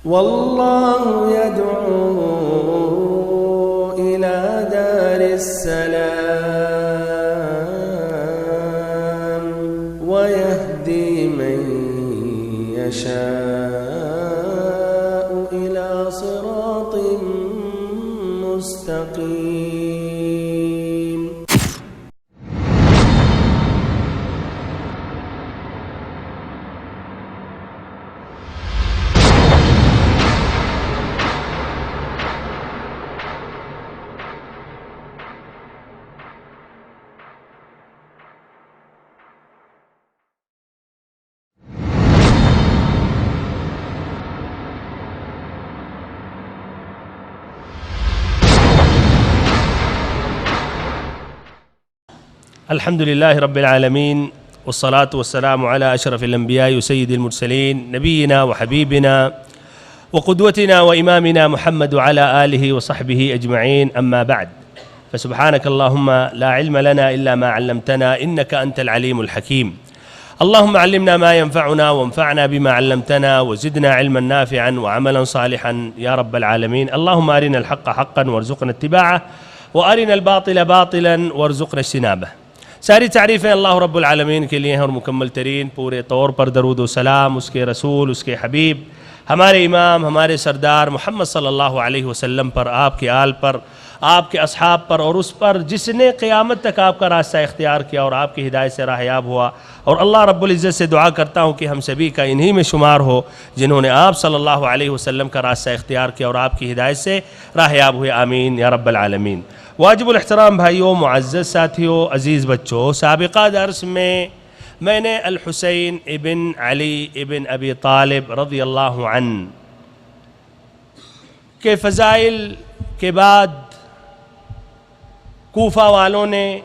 والله يدعو إلى دار السلام ويهدي من يشاء إلى صراط مستقيم. الحمد لله رب العالمين والصلاة والسلام على أشرف الأنبياء وسيد المرسلين نبينا وحبيبنا وقدوتنا وإمامنا محمد وعلى آله وصحبه أجمعين. أما بعد، فسبحانك اللهم لا علم لنا إلا ما علمتنا إنك أنت العليم الحكيم. اللهم علمنا ما ينفعنا وانفعنا بما علمتنا وزدنا علما نافعا وعملا صالحا يا رب العالمين. اللهم أرنا الحق حقا وارزقنا اتباعه وأرنا الباطل باطلا وارزقنا اجتنابه. ساری تعریفیں اللہ رب العالمین کے لیے ہیں اور مکمل ترین پورے طور پر درود و سلام اس کے رسول، اس کے حبیب، ہمارے امام، ہمارے سردار محمد صلی اللہ علیہ وسلم پر، آپ کے آل پر، آپ کے اصحاب پر، اور اس پر جس نے قیامت تک آپ کا راستہ اختیار کیا اور آپ کی ہدایت سے راہیاب ہوا. اور اللہ رب العزت سے دعا کرتا ہوں کہ ہم سبھی کا انہی میں شمار ہو جنہوں نے آپ صلی اللہ علیہ وسلم کا راستہ اختیار کیا اور آپ کی ہدایت سے راہیاب ہوئے. آمین یا رب العالمین. واجب الاحترام بھائیوں، معزز ساتھیوں، عزیز بچوں، سابقہ درس میں نے الحسین ابن علی ابن ابی طالب رضی اللہ عنہ کے فضائل کے بعد کوفہ والوں نے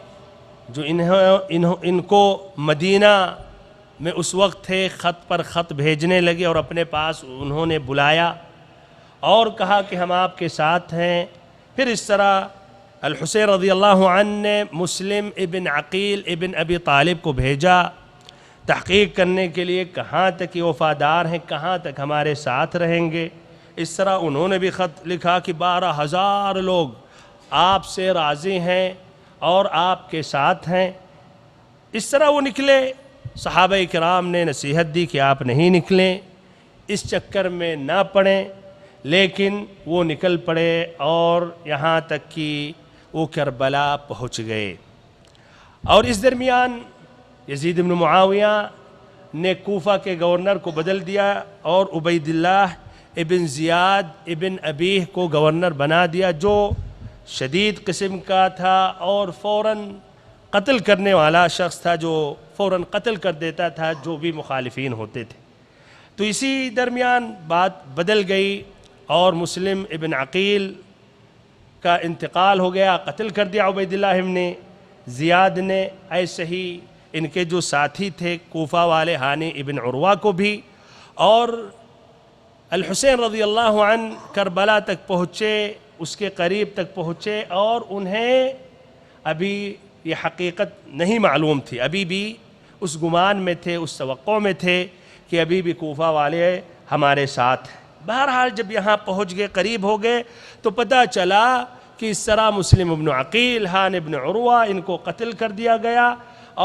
جو ان کو مدینہ میں اس وقت تھے خط پر خط بھیجنے لگے اور اپنے پاس انہوں نے بلایا اور کہا کہ ہم آپ کے ساتھ ہیں. پھر اس طرح الحسین رضی اللہ عنہ نے مسلم ابن عقیل ابن ابی طالب کو بھیجا تحقیق کرنے کے لیے کہاں تک یہ وفادار ہیں، کہاں تک ہمارے ساتھ رہیں گے. اس طرح انہوں نے بھی خط لکھا کہ 12,000 لوگ آپ سے راضی ہیں اور آپ کے ساتھ ہیں. اس طرح وہ نکلے. صحابہ کرام نے نصیحت دی کہ آپ نہیں نکلیں، اس چکر میں نہ پڑیں، لیکن وہ نکل پڑے اور یہاں تک کہ وہ کربلا پہنچ گئے. اور اس درمیان یزید بن معاویہ نے کوفہ کے گورنر کو بدل دیا اور عبید اللہ ابن زیاد ابن ابیہ کو گورنر بنا دیا، جو شدید قسم کا تھا اور فوراً قتل کرنے والا شخص تھا، جو فوراً قتل کر دیتا تھا جو بھی مخالفین ہوتے تھے. تو اسی درمیان بات بدل گئی اور مسلم ابن عقیل کا انتقال ہو گیا، قتل کر دیا عبید اللہ ابن زیاد نے. ایسے ہی ان کے جو ساتھی تھے کوفہ والے ہانی ابن عروہ کو بھی. اور الحسین رضی اللہ عنہ کربلا تک پہنچے، اس کے قریب تک پہنچے اور انہیں ابھی یہ حقیقت نہیں معلوم تھی، ابھی بھی اس گمان میں تھے، اس توقع میں تھے کہ ابھی بھی کوفہ والے ہمارے ساتھ ہیں. بہرحال جب یہاں پہنچ گئے، قریب ہو گئے، تو پتہ چلا کہ اس طرح مسلم ابن عقیل، ہان ابن عروہ، ان کو قتل کر دیا گیا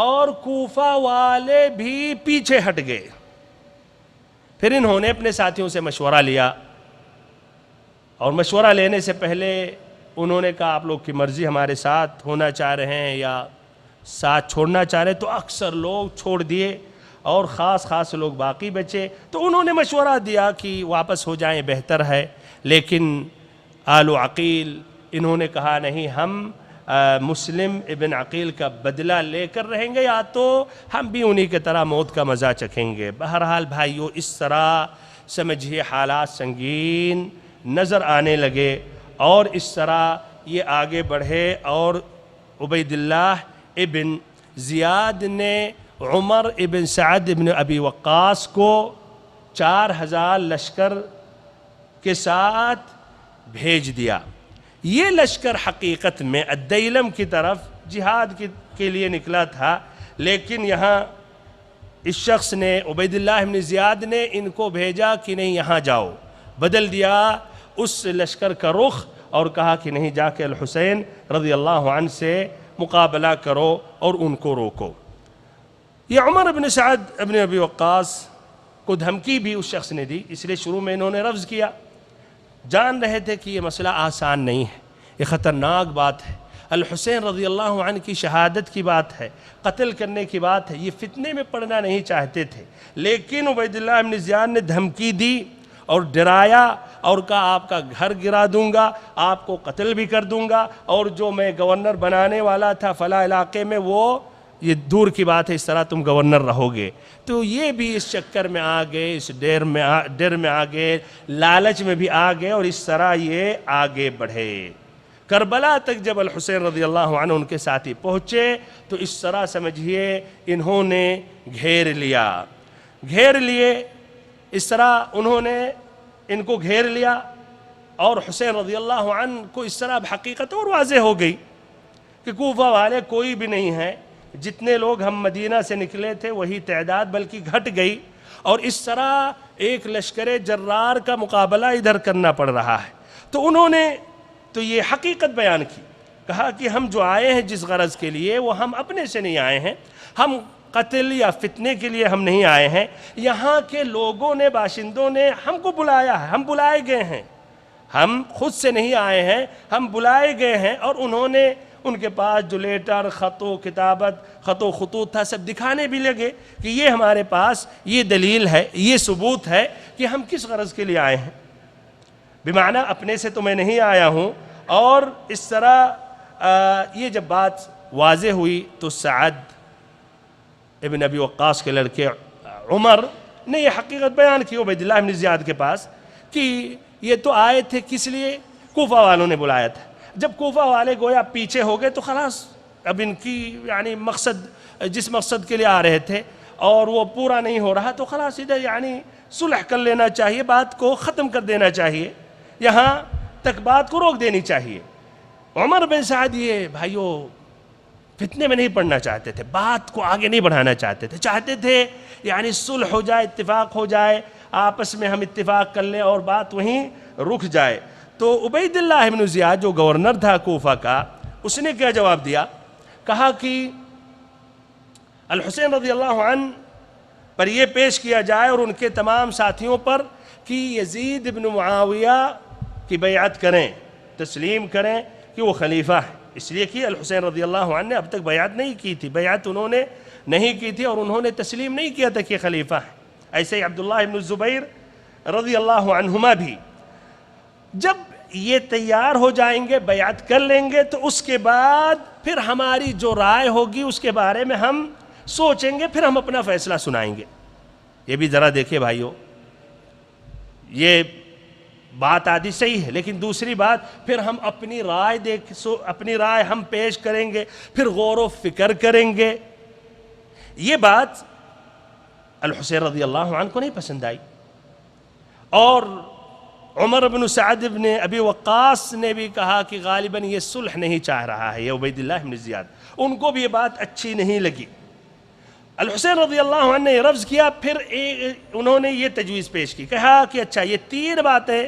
اور کوفہ والے بھی پیچھے ہٹ گئے. پھر انہوں نے اپنے ساتھیوں سے مشورہ لیا اور مشورہ لینے سے پہلے انہوں نے کہا آپ لوگ کی مرضی، ہمارے ساتھ ہونا چاہ رہے ہیں یا ساتھ چھوڑنا چاہ رہے ہیں. تو اکثر لوگ چھوڑ دیے اور خاص لوگ باقی بچے. تو انہوں نے مشورہ دیا کہ واپس ہو جائیں بہتر ہے، لیکن آل عقیل انہوں نے کہا نہیں، ہم مسلم ابن عقیل کا بدلہ لے کر رہیں گے یا تو ہم بھی انہی کی طرح موت کا مزہ چکھیں گے. بہرحال بھائیو، اس طرح سمجھیے حالات سنگین نظر آنے لگے اور اس طرح یہ آگے بڑھے اور عبید اللہ ابن زیاد نے عمر ابن سعد ابن ابی وقاص کو 4,000 لشکر کے ساتھ بھیج دیا. یہ لشکر حقیقت میں الدیلم کی طرف جہاد کے لیے نکلا تھا، لیکن یہاں اس شخص نے عبید اللہ ابن زیاد نے ان کو بھیجا کہ نہیں یہاں جاؤ، بدل دیا اس لشکر کا رخ اور کہا کہ نہیں، جا کے الحسین رضی اللہ عنہ سے مقابلہ کرو اور ان کو روکو۔ یہ عمر بن سعد ابن ابی وقاص کو دھمکی بھی اس شخص نے دی، اس لیے شروع میں انہوں نے رفض کیا۔ جان رہے تھے کہ یہ مسئلہ آسان نہیں ہے، یہ خطرناک بات ہے، الحسین رضی اللہ عنہ کی شہادت کی بات ہے، قتل کرنے کی بات ہے، یہ فتنے میں پڑنا نہیں چاہتے تھے، لیکن عبید اللہ بن زیاد نے دھمکی دی اور ڈرایا اور کہا آپ کا گھر گرا دوں گا، آپ کو قتل بھی کر دوں گا، اور جو میں گورنر بنانے والا تھا فلاں علاقے میں وہ یہ دور کی بات ہے، اس طرح تم گورنر رہو گے۔ تو یہ بھی اس چکر میں آ گئے، اس ڈر میں آ گئے، لالچ میں بھی آ گئے، اور اس طرح یہ آگے بڑھے۔ کربلا تک جب الحسین رضی اللہ عنہ ان کے ساتھی پہنچے تو اس طرح سمجھیے انہوں نے گھیر لیے، اس طرح انہوں نے ان کو گھیر لیا، اور حسین رضی اللہ عنہ کو اس طرح اب حقیقت اور واضح ہو گئی کہ کوفہ والے کوئی بھی نہیں ہے، جتنے لوگ ہم مدینہ سے نکلے تھے وہی تعداد بلکہ گھٹ گئی، اور اس طرح ایک لشکر جرار کا مقابلہ ادھر کرنا پڑ رہا ہے۔ تو انہوں نے تو یہ حقیقت بیان کی، کہا کہ ہم جو آئے ہیں جس غرض کے لیے وہ ہم اپنے سے نہیں آئے ہیں، ہم قتل یا فتنے کے لیے ہم نہیں آئے ہیں، یہاں کے لوگوں نے، باشندوں نے ہم کو بلایا ہے، ہم بلائے گئے ہیں، ہم خود سے نہیں آئے ہیں، ہم بلائے گئے ہیں۔ اور انہوں نے ان کے پاس جو لیٹر، خط و خطوط تھا سب دکھانے بھی لگے کہ یہ ہمارے پاس یہ دلیل ہے، یہ ثبوت ہے کہ ہم کس غرض کے لیے آئے ہیں، بمعنی اپنے سے تو میں نہیں آیا ہوں۔ اور اس طرح یہ جب بات واضح ہوئی تو سعد ابن ابی وقاص کے لڑکے عمر نے یہ حقیقت بیان کی عبید اللہ بن زیاد کے پاس کہ یہ تو آئے تھے کس لیے، کوفہ والوں نے بلایا تھا۔ جب کوفہ والے گویا پیچھے ہو گئے تو خلاص اب ان کی یعنی مقصد جس مقصد کے لیے آ رہے تھے اور وہ پورا نہیں ہو رہا تو خلاص ادھر یعنی صلح کر لینا چاہیے، بات کو ختم کر دینا چاہیے، یہاں تک بات کو روک دینی چاہیے۔ عمر بن سعد یہ بھائیوں فتنے میں نہیں پڑنا چاہتے تھے، بات کو آگے نہیں بڑھانا چاہتے تھے، چاہتے تھے یعنی صلح ہو جائے، اتفاق ہو جائے، آپس میں ہم اتفاق کر لیں اور بات وہیں رک جائے۔ تو عبید اللہ بن زیاد جو گورنر تھا کوفہ کا، اس نے کیا جواب دیا، کہا کہ الحسین رضی اللہ عنہ پر یہ پیش کیا جائے اور ان کے تمام ساتھیوں پر کہ یزید بن معاویہ کی بیعت کریں، تسلیم کریں کہ وہ خلیفہ ہے، اس لیے کہ الحسین رضی اللہ عنہ نے اب تک بیعت نہیں کی تھی، بیعت انہوں نے نہیں کی تھی اور انہوں نے تسلیم نہیں کیا تھا کہ خلیفہ ہے۔ ایسے ہی عبداللہ بن الزبیر رضی اللہ عنہما بھی جب یہ تیار ہو جائیں گے، بیعت کر لیں گے، تو اس کے بعد پھر ہماری جو رائے ہوگی اس کے بارے میں ہم سوچیں گے، پھر ہم اپنا فیصلہ سنائیں گے۔ یہ بھی ذرا دیکھیں بھائیو، یہ بات آدھی صحیح ہے، لیکن دوسری بات پھر ہم اپنی رائے ہم پیش کریں گے، پھر غور و فکر کریں گے۔ یہ بات الحسین رضی اللہ عنہ کو نہیں پسند آئی، اور عمر بن سعد بن ابی وقاص نے بھی کہا کہ غالباً یہ صلح نہیں چاہ رہا ہے یہ عبید اللہ بن زیاد، ان کو بھی یہ بات اچھی نہیں لگی۔ الحسین رضی اللہ عنہ نے یہ رفض کیا، پھر انہوں نے یہ تجویز پیش کی، کہا کہ اچھا یہ 3 باتیں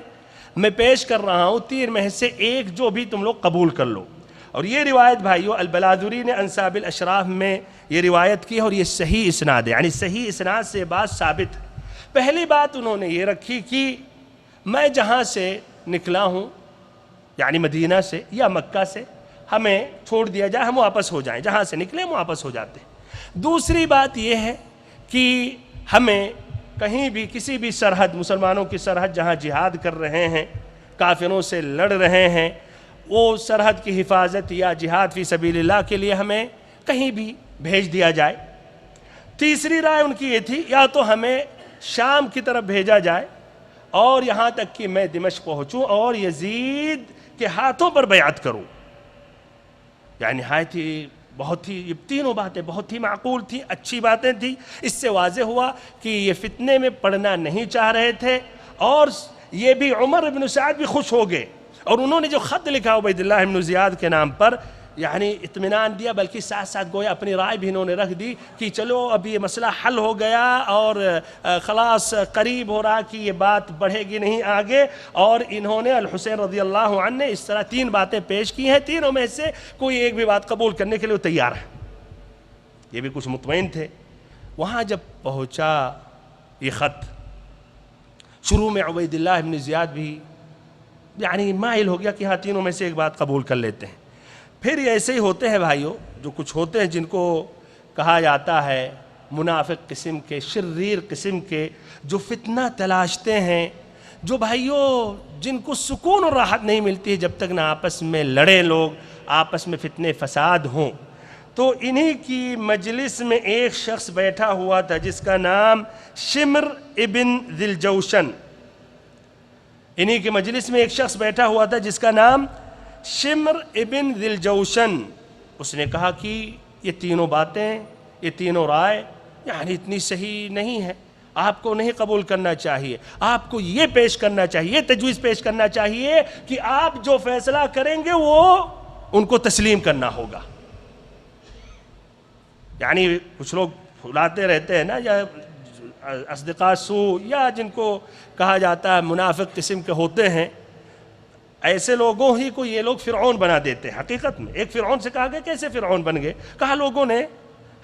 میں پیش کر رہا ہوں، 3 میں سے ایک جو بھی تم لوگ قبول کر لو۔ اور یہ روایت بھائیو البلادری نے انساب الاشراف میں یہ روایت کی اور یہ صحیح اسناد ہے، یعنی صحیح اسناد سے بات ثابت ہے۔ پہلی بات انہوں نے یہ رکھی کہ میں جہاں سے نکلا ہوں یعنی مدینہ سے یا مکہ سے ہمیں چھوڑ دیا جائے، ہم واپس ہو جائیں، جہاں سے نکلے ہم واپس ہو جاتے ہیں۔ دوسری بات یہ ہے کہ ہمیں کہیں بھی کسی بھی سرحد، مسلمانوں کی سرحد جہاں جہاد کر رہے ہیں، کافروں سے لڑ رہے ہیں، وہ سرحد کی حفاظت یا جہاد فی سبیل اللہ کے لیے ہمیں کہیں بھی بھیج دیا جائے۔ تیسری رائے ان کی یہ تھی یا تو ہمیں شام کی طرف بھیجا جائے اور یہاں تک کہ میں دمشق پہنچوں اور یزید کے ہاتھوں پر بیعت کروں۔ یعنی نہایت ہی بہت ہی یہ تینوں باتیں بہت ہی معقول تھیں، اچھی باتیں تھیں۔ اس سے واضح ہوا کہ یہ فتنے میں پڑنا نہیں چاہ رہے تھے، اور یہ بھی عمر بن سعد بھی خوش ہو گئے، اور انہوں نے جو خط لکھا عبید اللہ بن زیاد کے نام پر یعنی اطمینان دیا، بلکہ ساتھ ساتھ گویا اپنی رائے بھی انہوں نے رکھ دی کہ چلو اب یہ مسئلہ حل ہو گیا اور خلاص قریب ہو رہا کہ یہ بات بڑھے گی نہیں آگے. اور انہوں نے الحسین رضی اللہ عنہ نے اس طرح 3 باتیں پیش کی ہیں، تینوں میں سے کوئی ایک بھی بات قبول کرنے کے لیے وہ تیار ہے. یہ بھی کچھ مطمئن تھے. وہاں جب پہنچا یہ خط، شروع میں عبید اللہ ابن زیاد بھی یعنی مائل ہو گیا کہ ہاں تینوں میں سے ایک بات قبول کر لیتے ہیں. پھر یہ ایسے ہی ہوتے ہیں بھائیوں، جو کچھ ہوتے ہیں جن کو کہا جاتا ہے منافق قسم کے، شریر قسم کے، جو فتنہ تلاشتے ہیں، جو بھائیوں جن کو سکون اور راحت نہیں ملتی جب تک نہ آپس میں لڑے لوگ، آپس میں فتنے فساد ہوں. تو انہی کی مجلس میں ایک شخص بیٹھا ہوا تھا جس کا نام شمر ابن ذی الجوشن. انہی کی مجلس میں ایک شخص بیٹھا ہوا تھا جس کا نام شمر ابن ذی الجوشن. اس نے کہا کہ یہ تینوں باتیں، یہ تینوں رائے یعنی اتنی صحیح نہیں ہے، آپ کو نہیں قبول کرنا چاہیے. آپ کو یہ پیش کرنا چاہیے، تجویز پیش کرنا چاہیے کہ آپ جو فیصلہ کریں گے وہ ان کو تسلیم کرنا ہوگا. یعنی کچھ لوگ بھلاتے رہتے ہیں نا، یا اصدقاء سو یا جن کو کہا جاتا ہے منافق قسم کے ہوتے ہیں، ایسے لوگوں ہی کو یہ لوگ فرعون بنا دیتے ہیں. حقیقت میں ایک فرعون سے کہا گیا کیسے فرعون بن گئے؟ کہا لوگوں نے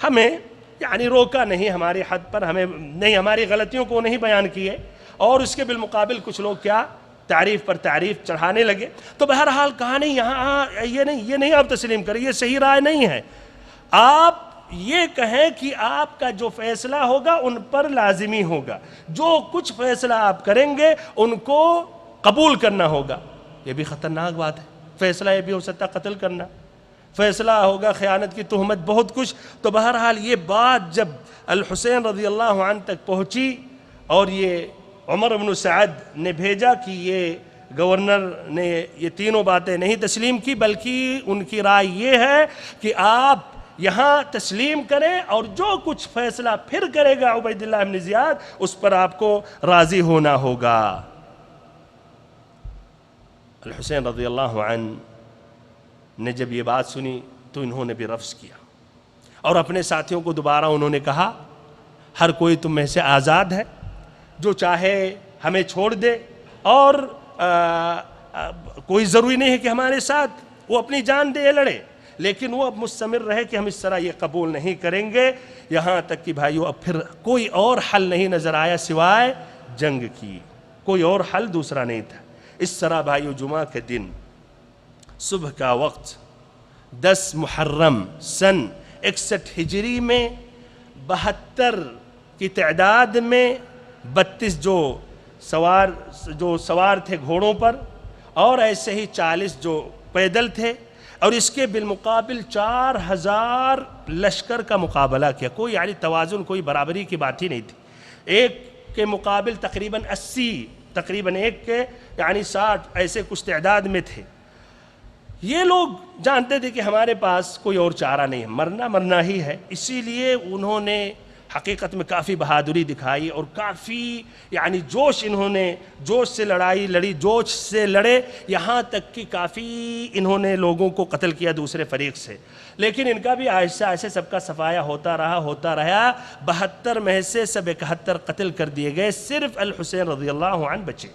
ہمیں یعنی روکا نہیں ہماری حد پر، ہمیں نہیں ہماری غلطیوں کو نہیں بیان کیے، اور اس کے بالمقابل کچھ لوگ کیا تعریف پر تعریف چڑھانے لگے. تو بہرحال کہا نہیں یہاں یہ نہیں آپ تسلیم کریں، یہ صحیح رائے نہیں ہے. آپ یہ کہیں کہ آپ کا جو فیصلہ ہوگا ان پر لازمی ہوگا، جو کچھ فیصلہ آپ کریں گے ان کو قبول کرنا ہوگا. یہ بھی خطرناک بات ہے. فیصلہ یہ بھی ہو سکتا قتل کرنا، فیصلہ ہوگا خیانت کی تہمت، بہت کچھ. تو بہرحال یہ بات جب الحسین رضی اللہ عنہ تک پہنچی اور یہ عمر بن سعد نے بھیجا کہ یہ گورنر نے یہ تینوں باتیں نہیں تسلیم کی، بلکہ ان کی رائے یہ ہے کہ آپ یہاں تسلیم کریں اور جو کچھ فیصلہ پھر کرے گا عبید اللہ ابن زیاد اس پر آپ کو راضی ہونا ہوگا. الحسین رضی اللہ عنہ نے جب یہ بات سنی تو انہوں نے بھی رفض کیا، اور اپنے ساتھیوں کو دوبارہ انہوں نے کہا ہر کوئی تم میں سے آزاد ہے، جو چاہے ہمیں چھوڑ دے، اور کوئی ضروری نہیں ہے کہ ہمارے ساتھ وہ اپنی جان دے لڑے، لیکن وہ اب مستمر رہے کہ ہم اس طرح یہ قبول نہیں کریں گے. یہاں تک کہ بھائیو اب پھر کوئی اور حل نہیں نظر آیا سوائے جنگ کی، کوئی اور حل دوسرا نہیں تھا. اس طرح بھائیو جمعہ کے دن صبح کا وقت 10 محرم سن 61 ہجری میں 72 کی تعداد میں 32 جو سوار تھے گھوڑوں پر، اور ایسے ہی 40 جو پیدل تھے، اور اس کے بالمقابل 4000 لشکر کا مقابلہ کیا. کوئی یعنی توازن، کوئی برابری کی بات ہی نہیں تھی. ایک کے مقابل تقریباً 80، تقریباً ایک کے یعنی 60 ایسے کچھ تعداد میں تھے. یہ لوگ جانتے تھے کہ ہمارے پاس کوئی اور چارہ نہیں ہے، مرنا ہی ہے. اسی لیے انہوں نے حقیقت میں کافی بہادری دکھائی اور کافی یعنی جوش سے لڑائی لڑی، جوش سے لڑے، یہاں تک کہ کافی انہوں نے لوگوں کو قتل کیا دوسرے فریق سے. لیکن ان کا بھی آہستہ آہستہ سب کا صفایا ہوتا رہا. 72 میں سے سب 71 قتل کر دیے گئے، صرف الحسین رضی اللہ عنہ بچے.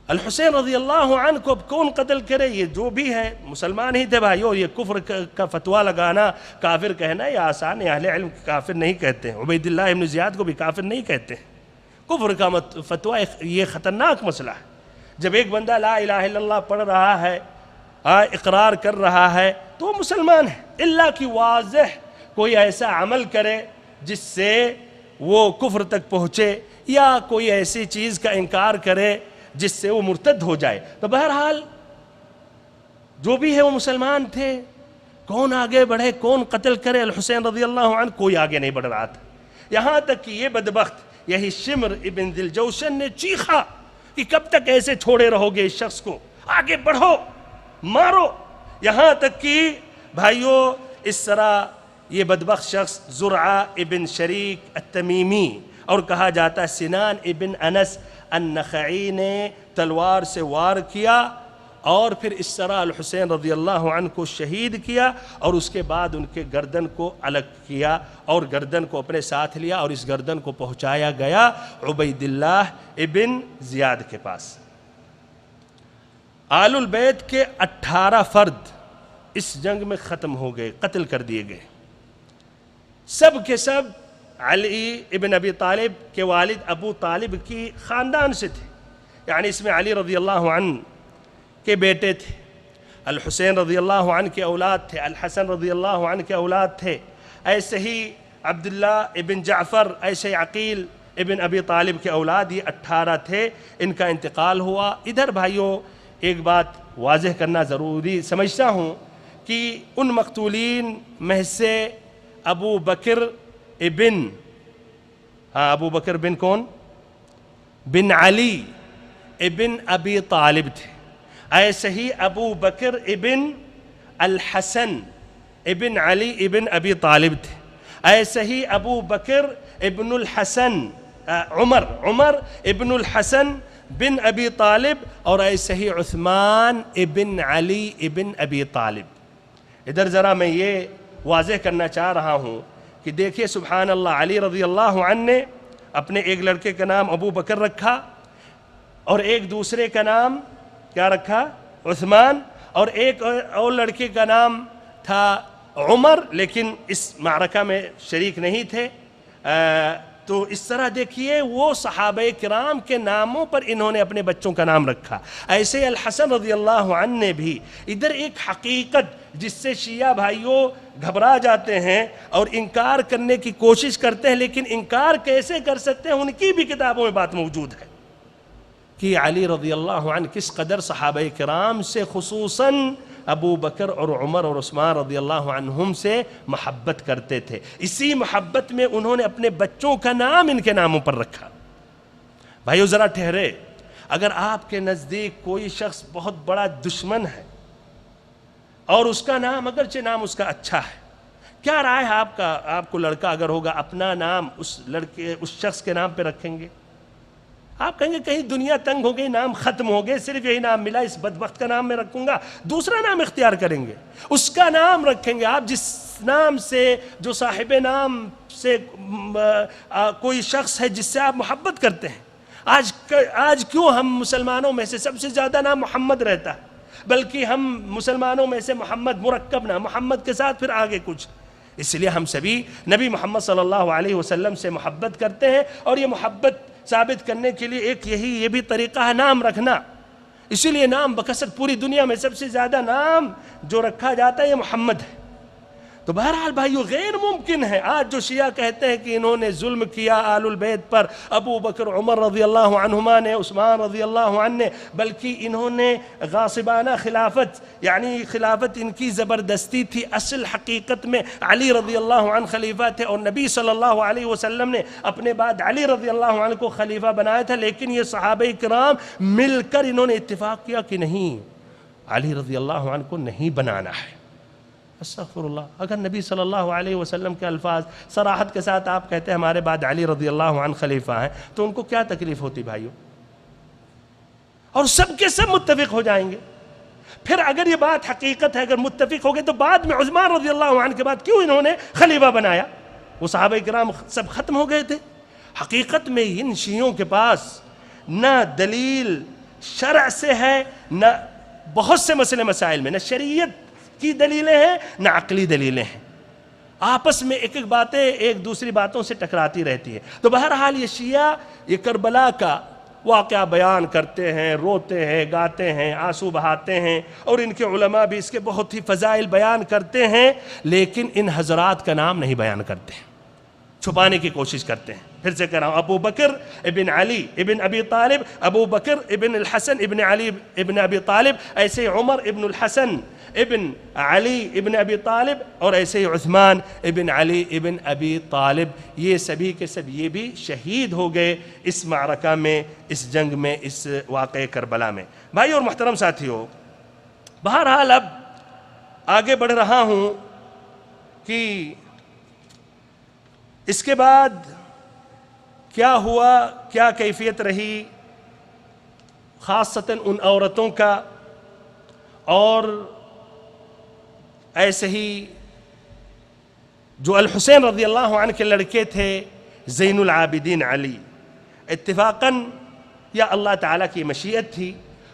الحسین رضی اللہ عنہ کو اب کون قتل کرے؟ یہ جو بھی ہے مسلمان ہی تھے بھائیو. یہ کفر کا فتویٰ لگانا، کافر کہنا یہ آسان ہے، اہل علم کافر نہیں کہتے ہیں. عبید اللہ ابن زیاد کو بھی کافر نہیں کہتے ہیں. کفر کا فتویٰ یہ خطرناک مسئلہ ہے. جب ایک بندہ لا الہ الا اللہ پڑھ رہا ہے، اقرار کر رہا ہے، تو وہ مسلمان ہے، الا کہ واضح کوئی ایسا عمل کرے جس سے وہ کفر تک پہنچے، یا کوئی ایسی چیز کا انکار کرے جس سے وہ مرتد ہو جائے. تو بہرحال جو بھی ہے وہ مسلمان تھے. کون آگے بڑھے، کون قتل کرے الحسین رضی اللہ عنہ؟ کوئی آگے نہیں بڑھ رہا تھا. یہاں تک کہ یہ بدبخت یہی شمر ابن ذی الجوشن نے چیخا کہ کب تک ایسے چھوڑے رہو گے اس شخص کو، آگے بڑھو، مارو. یہاں تک کہ بھائیو اس طرح یہ بدبخت شخص زرعہ ابن شریک التمیمی، اور کہا جاتا ہے سنان ابن انس النخعی نے تلوار سے وار کیا اور پھر اس طرح الحسین رضی اللہ عنہ کو شہید کیا اور اس کے بعد ان کے گردن کو الگ کیا اور گردن کو اپنے ساتھ لیا اور اس گردن کو پہنچایا گیا عبید اللہ ابن زیاد کے پاس۔ آل البیت کے 18 فرد اس جنگ میں ختم ہو گئے، قتل کر دیے گئے، سب کے سب علی ابن ابی طالب کے والد ابو طالب کی خاندان سے تھے، یعنی اس میں علی رضی اللہ عنہ کے بیٹے تھے، الحسین رضی اللہ عنہ کے اولاد تھے، الحسن رضی اللہ عنہ کے اولاد تھے، ایسے ہی عبداللہ ابن جعفر، ایسے عقیل ابن ابی طالب کے اولاد، یہ 18 تھے، ان کا انتقال ہوا۔ ادھر بھائیوں ایک بات واضح کرنا ضروری سمجھتا ہوں کہ ان مقتولین میں سے ابو بکر بن کون؟ بن علی ابن ابی طالب تھے، ایسے ہی ابو بکر ابن الحسن ابن علی ابن ابی طالب تھے، ایسے ہی ابو بکر ابن الحسن عمر ابن الحسن بن ابی طالب، اور ایسے ہی عثمان ابن علی ابن ابی طالب۔ ادھر ذرا میں یہ واضح کرنا چاہ رہا ہوں کہ دیکھیے سبحان اللہ، علی رضی اللہ عنہ نے اپنے ایک لڑکے کا نام ابو بکر رکھا اور ایک دوسرے کا نام کیا رکھا؟ عثمان، اور ایک اور لڑکے کا نام تھا عمر، لیکن اس معرکہ میں شریک نہیں تھے۔ تو اس طرح دیکھیے وہ صحابہ کرام کے ناموں پر انہوں نے اپنے بچوں کا نام رکھا۔ ایسے الحسن رضی اللہ عنہ نے بھی، ادھر ایک حقیقت جس سے شیعہ بھائیوں گھبرا جاتے ہیں اور انکار کرنے کی کوشش کرتے ہیں، لیکن انکار کیسے کر سکتے ہیں، ان کی بھی کتابوں میں بات موجود ہے کہ علی رضی اللہ عنہ کس قدر صحابہ کرام سے، خصوصاً ابو بکر اور عمر اور عثمان رضی اللہ عنہم سے محبت کرتے تھے۔ اسی محبت میں انہوں نے اپنے بچوں کا نام ان کے ناموں پر رکھا۔ بھائیو ذرا ٹھہرے، اگر آپ کے نزدیک کوئی شخص بہت بڑا دشمن ہے اور اس کا نام اگرچہ نام اس کا اچھا ہے، کیا رائے ہے آپ کا؟ آپ کو لڑکا اگر ہوگا اپنا نام اس شخص کے نام پہ رکھیں گے؟ آپ کہیں گے کہیں دنیا تنگ ہو گئی، نام ختم ہو گئے، صرف یہی نام ملا، اس بدبخت کا نام میں رکھوں گا، دوسرا نام اختیار کریں گے، اس کا نام رکھیں گے۔ آپ جس نام سے، جو صاحب نام سے کوئی شخص ہے جس سے آپ محبت کرتے ہیں، آج کیوں ہم مسلمانوں میں سے سب سے زیادہ نام محمد رہتا ہے، بلکہ ہم مسلمانوں میں سے محمد مرکب نام، محمد کے ساتھ پھر آگے کچھ، اس لیے ہم سبھی نبی محمد صلی اللہ علیہ وسلم سے محبت کرتے ہیں، اور یہ محبت ثابت کرنے کے لیے ایک یہ بھی طریقہ ہے نام رکھنا۔ اسی لیے نام بکثرت پوری دنیا میں سب سے زیادہ نام جو رکھا جاتا ہے یہ محمد ہے۔ تو بہرحال بھائیو غیر ممکن ہے، آج جو شیعہ کہتے ہیں کہ انہوں نے ظلم کیا آل البیت پر، ابو بکر عمر رضی اللہ عنہما نے، عثمان رضی اللہ عنہ نے، بلکہ انہوں نے غاصبانہ خلافت، یعنی خلافت ان کی زبردستی تھی، اصل حقیقت میں علی رضی اللہ عنہ خلیفہ تھے، اور نبی صلی اللہ علیہ وسلم نے اپنے بعد علی رضی اللہ عنہ کو خلیفہ بنایا تھا، لیکن یہ صحابہ کرام مل کر انہوں نے اتفاق کیا کہ نہیں، علی رضی اللہ عنہ کو نہیں بنانا ہے۔ استغفر اللہ، اگر نبی صلی اللہ علیہ وسلم کے الفاظ صراحت کے ساتھ آپ کہتے ہیں ہمارے بعد علی رضی اللہ عنہ خلیفہ ہیں، تو ان کو کیا تکلیف ہوتی بھائیو؟ اور سب کے سب متفق ہو جائیں گے۔ پھر اگر یہ بات حقیقت ہے، اگر متفق ہو گئے، تو بعد میں عثمان رضی اللہ عنہ کے بعد کیوں انہوں نے خلیفہ بنایا؟ وہ صحابہ کرام سب ختم ہو گئے تھے۔ حقیقت میں ان شیعوں کے پاس نہ دلیل شرع سے ہے، نہ بہت سے مسئلے مسائل میں نہ شریعت کی دلیلیں ہیں نہ عقلی دلیلیں ہیں، آپس میں ایک ایک باتیں ایک دوسری باتوں سے ٹکراتی رہتی ہیں۔ تو بہرحال یہ شیعہ یہ کربلا کا واقعہ بیان کرتے ہیں، روتے ہیں، گاتے ہیں، آنسو بہاتے ہیں، اور ان کے علماء بھی اس کے بہت ہی فضائل بیان کرتے ہیں، لیکن ان حضرات کا نام نہیں بیان کرتے ہیں، چھپانے کی کوشش کرتے ہیں۔ پھر سے کہہ رہا ہوں، ابو بکر ابن علی ابن ابی طالب، ابو بکر ابن الحسن ابن علی ابن ابی طالب، ایسے عمر ابن الحسن ابن علی ابن ابی طالب، اور ایسے ہی عثمان ابن علی ابن ابی طالب، یہ سبھی کے سب یہ بھی شہید ہو گئے اس معرکہ میں، اس جنگ میں، اس واقعہ کربلا میں۔ بھائی اور محترم ساتھیو، بہرحال اب آگے بڑھ رہا ہوں کہ اس کے بعد کیا ہوا، کیا کیفیت رہی، خاصتاً ان عورتوں کا اور ایسے ہی جو الحسین رضی اللہ عنہ کے لڑکے تھے زین العابدین علی، اتفاقاً یا اللہ تعالیٰ کی مشیت تھی،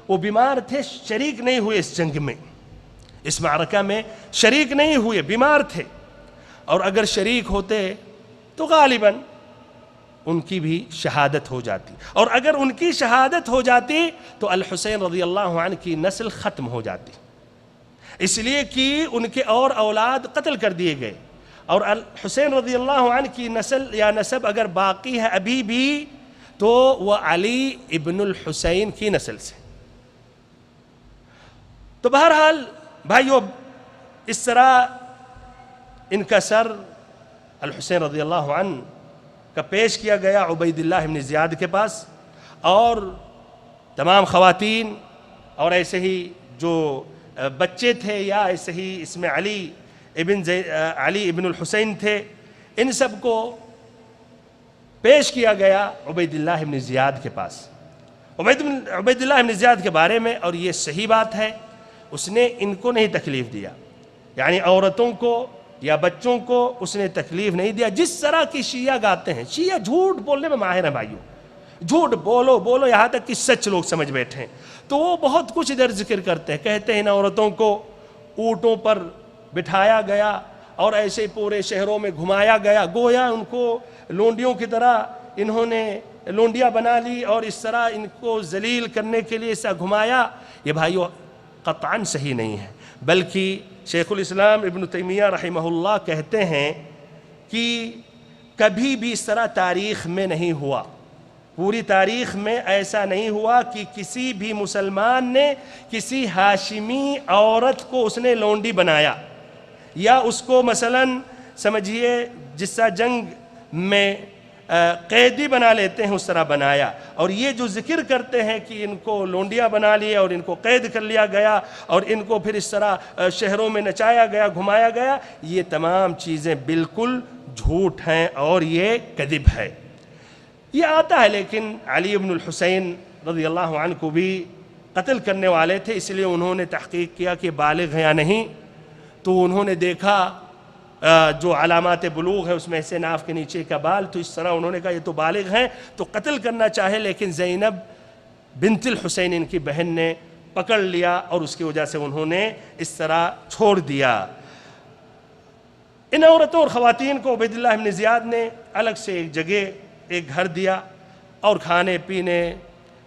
وہ بیمار تھے، شریک نہیں ہوئے اس جنگ میں، اس معرکہ میں شریک نہیں ہوئے، بیمار تھے، اور اگر شریک ہوتے تو غالباً ان کی بھی شہادت ہو جاتی، اور اگر ان کی شہادت ہو جاتی تو الحسین رضی اللہ عنہ کی نسل ختم ہو جاتی، اس لیے کہ ان کے اور اولاد قتل کر دیے گئے، اور الحسین رضی اللہ عنہ کی نسل یا نسب اگر باقی ہے ابھی بھی تو وہ علی ابن الحسین کی نسل سے۔ تو بہرحال بھائیو، اس طرح ان کا سر الحسین رضی اللہ عنہ کا پیش کیا گیا عبید اللہ بن زیاد کے پاس، اور تمام خواتین اور ایسے ہی جو بچے تھے یا ایسے ہی اس میں علی ابن الحسین تھے، ان سب کو پیش کیا گیا عبید اللہ بن زیاد کے پاس۔ عبید اللہ بن زیاد کے بارے میں، اور یہ صحیح بات ہے، اس نے ان کو نہیں تکلیف دیا، یعنی عورتوں کو یا بچوں کو اس نے تکلیف نہیں دیا، جس طرح کی شیعہ گاتے ہیں۔ شیعہ جھوٹ بولنے میں ماہر ہیں بھائیوں، جھوٹ بولو بولو یہاں تک کہ سچ لوگ سمجھ بیٹھیں، تو وہ بہت کچھ ادھر ذکر کرتے ہیں، کہتے ہیں ان عورتوں کو اونٹوں پر بٹھایا گیا اور ایسے پورے شہروں میں گھمایا گیا، گویا ان کو لونڈیوں کی طرح انہوں نے لونڈیاں بنا لی اور اس طرح ان کو ذلیل کرنے کے لیے ایسا گھمایا۔ یہ بھائیو قطعاً صحیح نہیں ہے، بلکہ شیخ الاسلام ابن تیمیہ رحمہ اللہ کہتے ہیں کہ کبھی بھی اس طرح تاریخ میں نہیں ہوا، پوری تاریخ میں ایسا نہیں ہوا کہ کسی بھی مسلمان نے کسی ہاشمی عورت کو اس نے لونڈی بنایا، یا اس کو مثلاً سمجھیے جس طرح جنگ میں قیدی بنا لیتے ہیں اس طرح بنایا۔ اور یہ جو ذکر کرتے ہیں کہ ان کو لونڈیاں بنا لیا اور ان کو قید کر لیا گیا اور ان کو پھر اس طرح شہروں میں نچایا گیا، گھمایا گیا، یہ تمام چیزیں بالکل جھوٹ ہیں اور یہ کذب ہے۔ یہ آتا ہے، لیکن علی ابن الحسین رضی اللہ عنہ کو بھی قتل کرنے والے تھے، اس لیے انہوں نے تحقیق کیا کہ بالغ ہیں یا نہیں، تو انہوں نے دیکھا جو علامات بلوغ ہے اس میں سے ناف کے نیچے کا بال، تو اس طرح انہوں نے کہا یہ تو بالغ ہیں، تو قتل کرنا چاہے، لیکن زینب بنت الحسین ان کی بہن نے پکڑ لیا اور اس کی وجہ سے انہوں نے اس طرح چھوڑ دیا۔ ان عورتوں اور خواتین کو عبید اللہ بن زیاد نے الگ سے ایک جگہ ایک گھر دیا اور کھانے پینے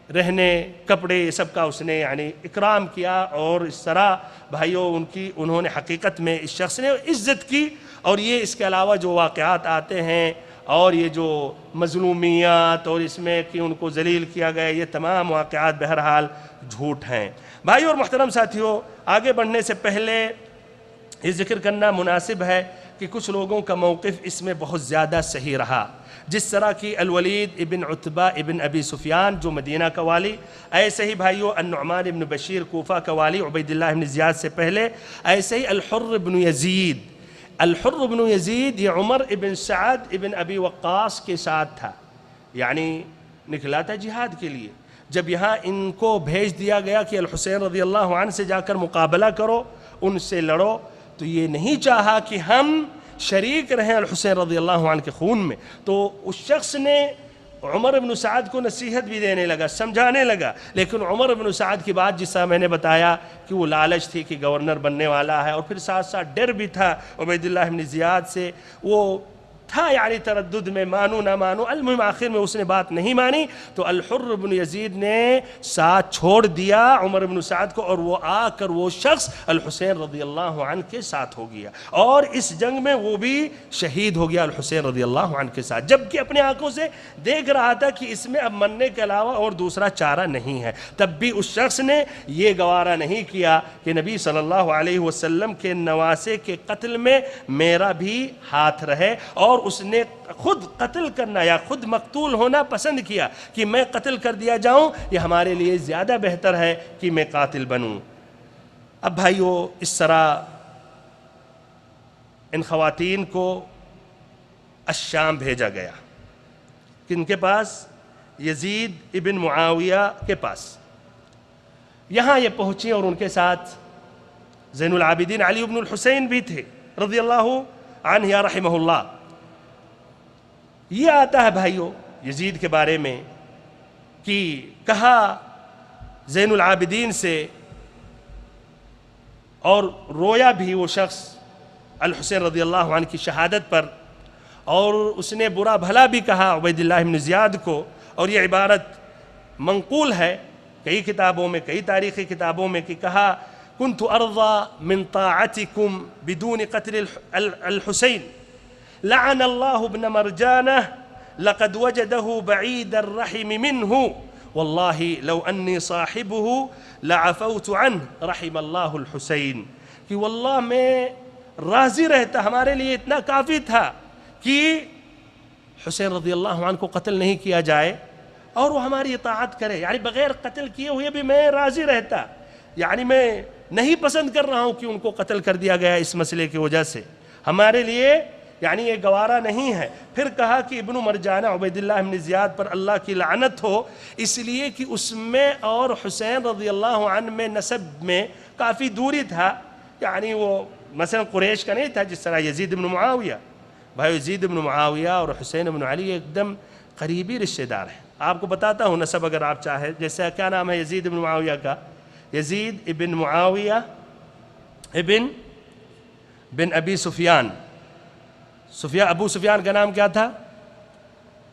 رہنے کپڑے یہ سب کا اس نے یعنی اکرام کیا، اور اس طرح بھائیوں انہوں نے حقیقت میں اس شخص نے عزت کی۔ اور یہ اس کے علاوہ جو واقعات آتے ہیں اور یہ جو مظلومیات اور اس میں کہ ان کو ذلیل کیا گیا، یہ تمام واقعات بہرحال جھوٹ ہیں۔ بھائیوں اور محترم ساتھیوں، آگے بڑھنے سے پہلے یہ ذکر کرنا مناسب ہے کہ کچھ لوگوں کا موقف اس میں بہت زیادہ صحیح رہا، جس طرح کی الولید ابن عتبہ ابن ابی سفیان جو مدینہ کا والی، ایسے ہی بھائیوں النعمان ابن بشیر کوفہ کا والی عبید اللہ بن زیاد سے پہلے، ایسے ہی الحر ابن یزید یہ عمر ابن سعد ابن ابی وقاص کے ساتھ تھا، یعنی نکلا تھا جہاد کے لیے۔ جب یہاں ان کو بھیج دیا گیا کہ الحسین رضی اللہ عنہ سے جا کر مقابلہ کرو، ان سے لڑو، تو یہ نہیں چاہا کہ ہم شریک رہیں الحسین رضی اللہ عنہ کے خون میں، تو اس شخص نے عمر بن سعد کو نصیحت بھی دینے لگا، سمجھانے لگا، لیکن عمر بن سعد کی بات جس طرح میں نے بتایا کہ وہ لالچ تھی کہ گورنر بننے والا ہے، اور پھر ساتھ ساتھ ڈر بھی تھا عبید اللہ بن زیاد سے، وہ تھا یعنی تردد میں مانو نہ مانو، المهم آخر میں اس نے بات نہیں مانی، تو الحر بن یزید نے ساتھ چھوڑ دیا عمر بن سعد کو، اور وہ آ کر وہ شخص الحسین رضی اللہ عنہ کے ساتھ ہو گیا، اور اس جنگ میں وہ بھی شہید ہو گیا الحسین رضی اللہ عنہ کے ساتھ، جبکہ اپنے آنکھوں سے دیکھ رہا تھا کہ اس میں اب مرنے کے علاوہ اور دوسرا چارہ نہیں ہے، تب بھی اس شخص نے یہ گوارا نہیں کیا کہ نبی صلی اللہ علیہ وسلم کے نواسے کے قتل میں میرا بھی ہاتھ رہے، اور اس نے خود قتل کرنا یا خود مقتول ہونا پسند کیا کہ میں قتل کر دیا جاؤں، یہ ہمارے لیے زیادہ بہتر ہے کہ میں قاتل بنوں۔ اب بھائیو اس طرح ان خواتین کو الشام بھیجا گیا، کن کے پاس؟ یزید ابن معاویہ کے پاس۔ یہاں یہ پہنچی اور ان کے ساتھ زین العابدین علی بن الحسین بھی تھے رضی اللہ عنہ یا رحمہ اللہ. یہ آتا ہے بھائیو یزید کے بارے میں کہ کہا زین العابدین سے اور رویا بھی وہ شخص الحسین رضی اللہ عنہ کی شہادت پر, اور اس نے برا بھلا بھی کہا عبید اللہ بن زیاد کو, اور یہ عبارت منقول ہے کئی کتابوں میں, کئی تاریخی کتابوں میں, کہ کہا كنت ارضى من طاعتكم بدون قتل الحسين لعن الله ابن مرجانه لقد وجده بعيد الرحم منه والله لو اني صاحبه لعفوت عنه رحم الله الحسين. کہ واللہ میں راضی رہتا, ہمارے لیے اتنا کافی تھا کہ حسین رضی اللہ عنہ کو قتل نہیں کیا جائے اور وہ ہماری اطاعت کرے, یعنی بغیر قتل کیے ہوئے بھی میں راضی رہتا, یعنی میں نہیں پسند کر رہا ہوں کہ ان کو قتل کر دیا گیا اس مسئلے کی وجہ سے, ہمارے لیے یعنی یہ گوارا نہیں ہے. پھر کہا کہ ابن مرجانہ عبید اللہ بن زیاد پر اللہ کی لعنت ہو, اس لیے کہ اس میں اور حسین رضی اللہ عنہ میں نسب میں کافی دوری تھا, یعنی وہ مثلا قریش کا نہیں تھا جس طرح یزید بن معاویہ. بھائی یزید بن معاویہ اور حسین بن علی ایک دم قریبی رشتہ دار ہیں. آپ کو بتاتا ہوں نسب اگر آپ چاہیں, جیسے کیا نام ہے یزید بن معاویہ کا, یزید ابن معاویہ بن ابی سفیان. ابو سفیان کا نام کیا تھا؟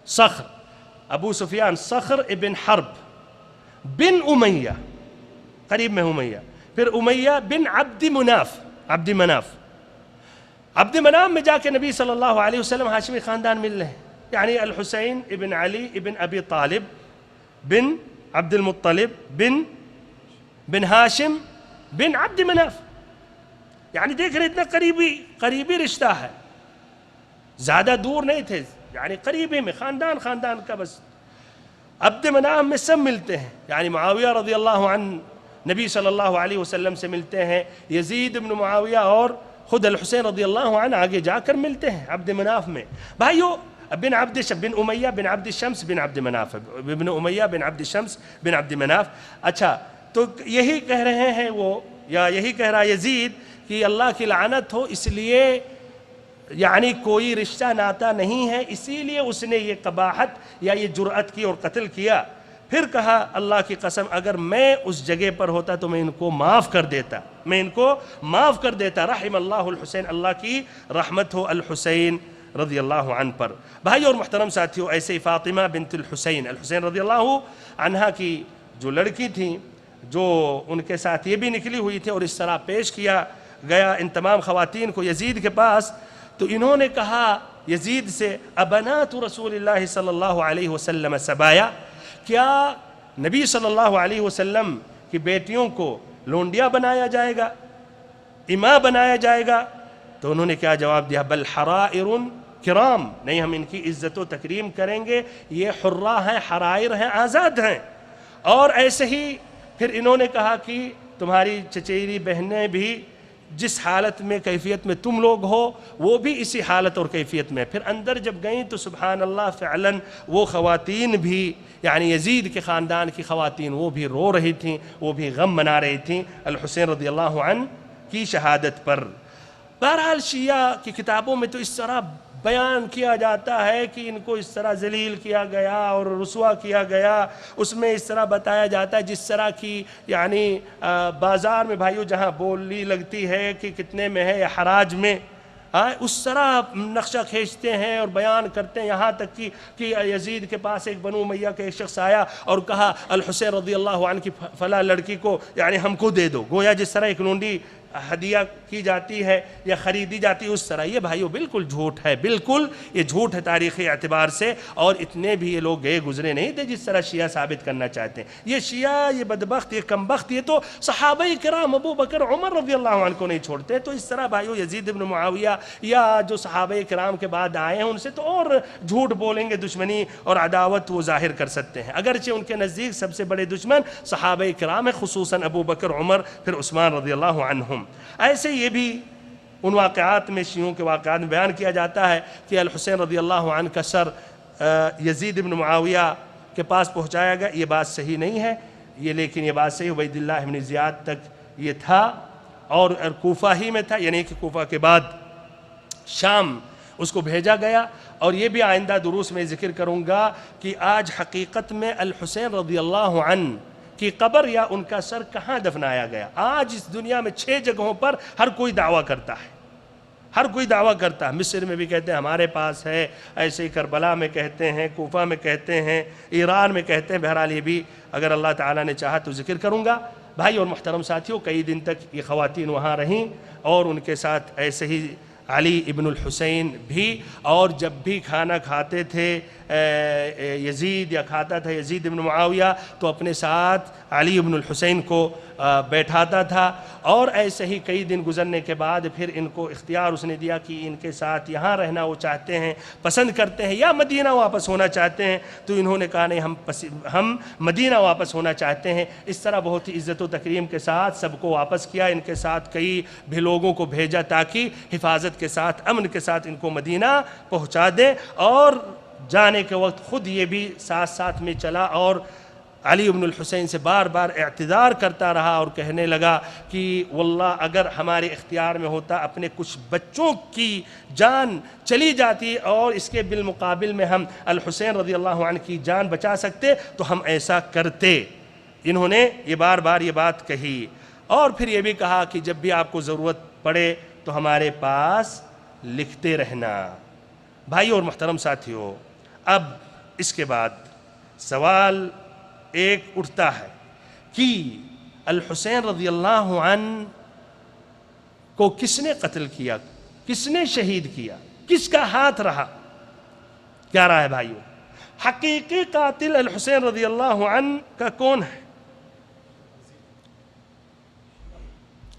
صخر. ابو سفیان صخر ابن حرب بن امیہ, قریب میں امیہ. پھر امیہ بن عبد مناف. عبد مناف میں جا کے نبی صلی اللہ علیہ وسلم ہاشمی خاندان مل رہے ہیں, یعنی الحسین ابن علی ابن ابی طالب بن عبد المطلب بن ہاشم بن عبد مناف. یعنی دیکھ رہے اتنا قریبی رشتہ ہے, زیادہ دور نہیں تھے, یعنی قریبی میں خاندان کا بس. عبد مناف میں سب ملتے ہیں, یعنی معاویہ رضی اللہ عنہ نبی صلی اللہ علیہ وسلم سے ملتے ہیں, یزید بن معاویہ اور خود الحسین رضی اللہ عنہ آگے جا کر ملتے ہیں عبد مناف میں. بھائیو بن امیہ بن عبد الشمس بن عبد مناف, ابن امیہ بن عبد الشمس بن عبد مناف. اچھا, تو یہی کہہ رہے ہیں وہ, یا یہی کہہ رہا یزید کہ اللہ کی لعنت ہو, اس لیے یعنی کوئی رشتہ ناتا نہیں ہے, اسی لیے اس نے یہ قباحت یا یہ جرأت کی اور قتل کیا. پھر کہا اللہ کی قسم اگر میں اس جگہ پر ہوتا تو میں ان کو معاف کر دیتا, رحم اللہ الحسین, اللہ کی رحمت ہو الحسین رضی اللہ عنہ پر. بھائی اور محترم ساتھیوں, ایسے ہی فاطمہ بنت الحسین رضی اللہ عنہا کی جو لڑکی تھیں, جو ان کے ساتھ یہ بھی نکلی ہوئی تھی, اور اس طرح پیش کیا گیا ان تمام خواتین کو یزید کے پاس, تو انہوں نے کہا یزید سے ابنات رسول اللہ صلی اللہ علیہ وسلم سبایا, کیا نبی صلی اللہ علیہ وسلم کی بیٹیوں کو لونڈیا بنایا جائے گا, اماں بنایا جائے گا؟ تو انہوں نے کیا جواب دیا, بل حرائر کرام, نہیں ہم ان کی عزت و تکریم کریں گے, یہ حرہ ہیں, حرائر ہیں, آزاد ہیں. اور ایسے ہی پھر انہوں نے کہا کہ تمہاری چچیری بہنیں بھی جس حالت میں کیفیت میں تم لوگ ہو وہ بھی اسی حالت اور کیفیت میں. پھر اندر جب گئیں تو سبحان اللہ فعلاً وہ خواتین بھی, یعنی یزید کے خاندان کی خواتین, وہ بھی رو رہی تھیں, وہ بھی غم منا رہی تھیں الحسین رضی اللہ عنہ کی شہادت پر. بہرحال شیعہ کی کتابوں میں تو اس طرح بیان کیا جاتا ہے کہ ان کو اس طرح ذلیل کیا گیا اور رسوا کیا گیا, اس میں اس طرح بتایا جاتا ہے جس طرح کی یعنی بازار میں بھائیو جہاں بولی لگتی ہے کہ کتنے میں ہے یا حراج میں, اس طرح نقشہ کھینچتے ہیں اور بیان کرتے ہیں. یہاں تک کہ یزید کے پاس ایک بنو امیہ کا ایک شخص آیا اور کہا الحسین رضی اللہ عنہ کی فلاں لڑکی کو یعنی ہم کو دے دو, گویا جس طرح ایک لونڈی ہدیہ کی جاتی ہے یا خریدی جاتی ہے اس طرح. یہ بھائیو بالکل جھوٹ ہے, بالکل یہ جھوٹ ہے تاریخی اعتبار سے, اور اتنے بھی یہ لوگ گئے گزرے نہیں تھے جس طرح شیعہ ثابت کرنا چاہتے ہیں. یہ شیعہ, یہ بدبخت, یہ کمبخت, یہ تو صحابہ کرام ابو بکر عمر رضی اللہ عنہ کو نہیں چھوڑتے. تو اس طرح بھائیو یزید بن معاویہ یا جو صحابہ کرام کے بعد آئے ہیں ان سے تو اور جھوٹ بولیں گے, دشمنی اور عداوت وہ ظاہر کر سکتے ہیں, اگرچہ ان کے نزدیک سب سے بڑے دشمن صحابہ کرام ہیں, خصوصاً ابو بکر عمر پھر عثمان رضی اللہ عنہم. ایسے یہ بھی ان واقعات میں, شیعوں کے واقعات میں بیان کیا جاتا ہے کہ الحسین رضی اللہ عنہ کا سر یزید بن معاویہ کے پاس پہنچایا گیا. یہ بات صحیح نہیں ہے یہ, لیکن یہ بات صحیح عبید اللہ بن زیاد تک یہ تھا, اور کوفہ ہی میں تھا، یعنی کہ کوفہ کے بعد شام اس کو بھیجا گیا. اور یہ بھی آئندہ دروس میں ذکر کروں گا کہ آج حقیقت میں الحسین رضی اللہ عنہ کی قبر یا ان کا سر کہاں دفنایا گیا. آج اس دنیا میں 6 جگہوں پر ہر کوئی دعویٰ کرتا ہے، ہر کوئی دعویٰ کرتا ہے. مصر میں بھی کہتے ہیں ہمارے پاس ہے، ایسے ہی کربلا میں کہتے ہیں، کوفہ میں کہتے ہیں، ایران میں کہتے ہیں. بہرحال یہ بھی اگر اللہ تعالیٰ نے چاہا تو ذکر کروں گا. بھائی اور محترم ساتھیوں، کئی دن تک یہ خواتین وہاں رہیں اور ان کے ساتھ ایسے ہی علی ابن الحسین بھی. اور جب بھی کھانا کھاتے تھے یزید یا کھاتا تھا یزید ابن معاویہ تو اپنے ساتھ علی ابن الحسین کو بیٹھاتا تھا. اور ایسے ہی کئی دن گزرنے کے بعد پھر ان کو اختیار اس نے دیا کہ ان کے ساتھ یہاں رہنا وہ چاہتے ہیں، پسند کرتے ہیں، یا مدینہ واپس ہونا چاہتے ہیں. تو انہوں نے کہا نہیں، ہم مدینہ واپس ہونا چاہتے ہیں. اس طرح بہت ہی عزت و تکریم کے ساتھ سب کو واپس کیا. ان کے ساتھ کئی بھی لوگوں کو بھیجا تاکہ حفاظت کے ساتھ، امن کے ساتھ ان کو مدینہ پہنچا دیں. اور جانے کے وقت خود یہ بھی ساتھ ساتھ میں چلا اور علی ابن الحسین سے بار بار اعتذار کرتا رہا اور کہنے لگا کہ واللہ اگر ہمارے اختیار میں ہوتا اپنے کچھ بچوں کی جان چلی جاتی اور اس کے بالمقابل میں ہم الحسین رضی اللہ عنہ کی جان بچا سکتے تو ہم ایسا کرتے. انہوں نے یہ بار بار یہ بات کہی. اور پھر یہ بھی کہا کہ جب بھی آپ کو ضرورت پڑے تو ہمارے پاس لکھتے رہنا. بھائی اور محترم ساتھیوں، اب اس کے بعد سوال ایک اٹھتا ہے کہ الحسین رضی اللہ عنہ کو کس نے قتل کیا، کس نے شہید کیا، کس کا ہاتھ رہا؟ کیا رہا ہے بھائیو؟ حقیقی قاتل الحسین رضی اللہ عنہ کا کون ہے؟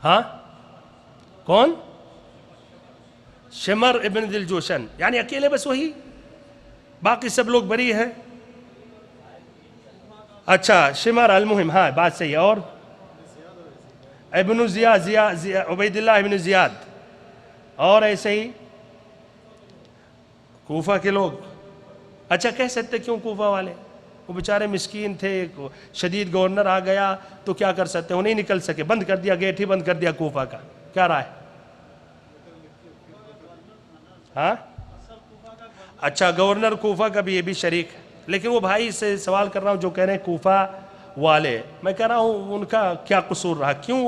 ہاں کون؟ شمر ابن دلجوشن، یعنی اکیلے بس وہی، باقی سب لوگ بری ہیں. اچھا شمر، المہم، ہاں بات صحیح ہے. اور ابن زیاد، عبید اللہ ابن زیاد، اور ایسے ہی کوفہ کے لوگ. اچھا کہہ سکتے کیوں کوفہ والے؟ وہ بیچارے مسکین تھے، شدید گورنر آ گیا تو کیا کر سکتے، وہ نہیں نکل سکے، بند کر دیا، گیٹ ہی بند کر دیا کوفہ کا. کیا رائے؟ ہاں اچھا گورنر کوفہ کا بھی یہ بھی شریک ہے. لیکن وہ بھائی سے سوال کر رہا ہوں جو کہہ رہے ہیں کوفہ والے، میں کہہ رہا ہوں ان کا کیا قصور رہا، کیوں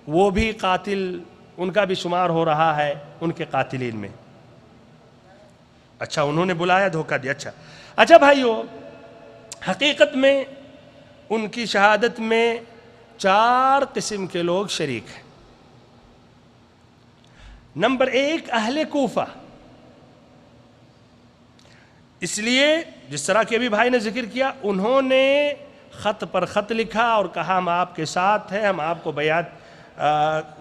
وہ بھی قاتل، ان کا بھی شمار ہو رہا ہے ان کے قاتلین میں. اچھا انہوں نے بلایا، دھوکہ دیا. اچھا بھائیو، حقیقت میں ان کی شہادت میں 4 قسم کے لوگ شریک ہیں. نمبر 1 اہل کوفہ. اس لیے جس طرح کے بھی بھائی نے ذکر کیا، انہوں نے خط پر خط لکھا اور کہا ہم آپ کے ساتھ ہیں، ہم آپ کو بیعت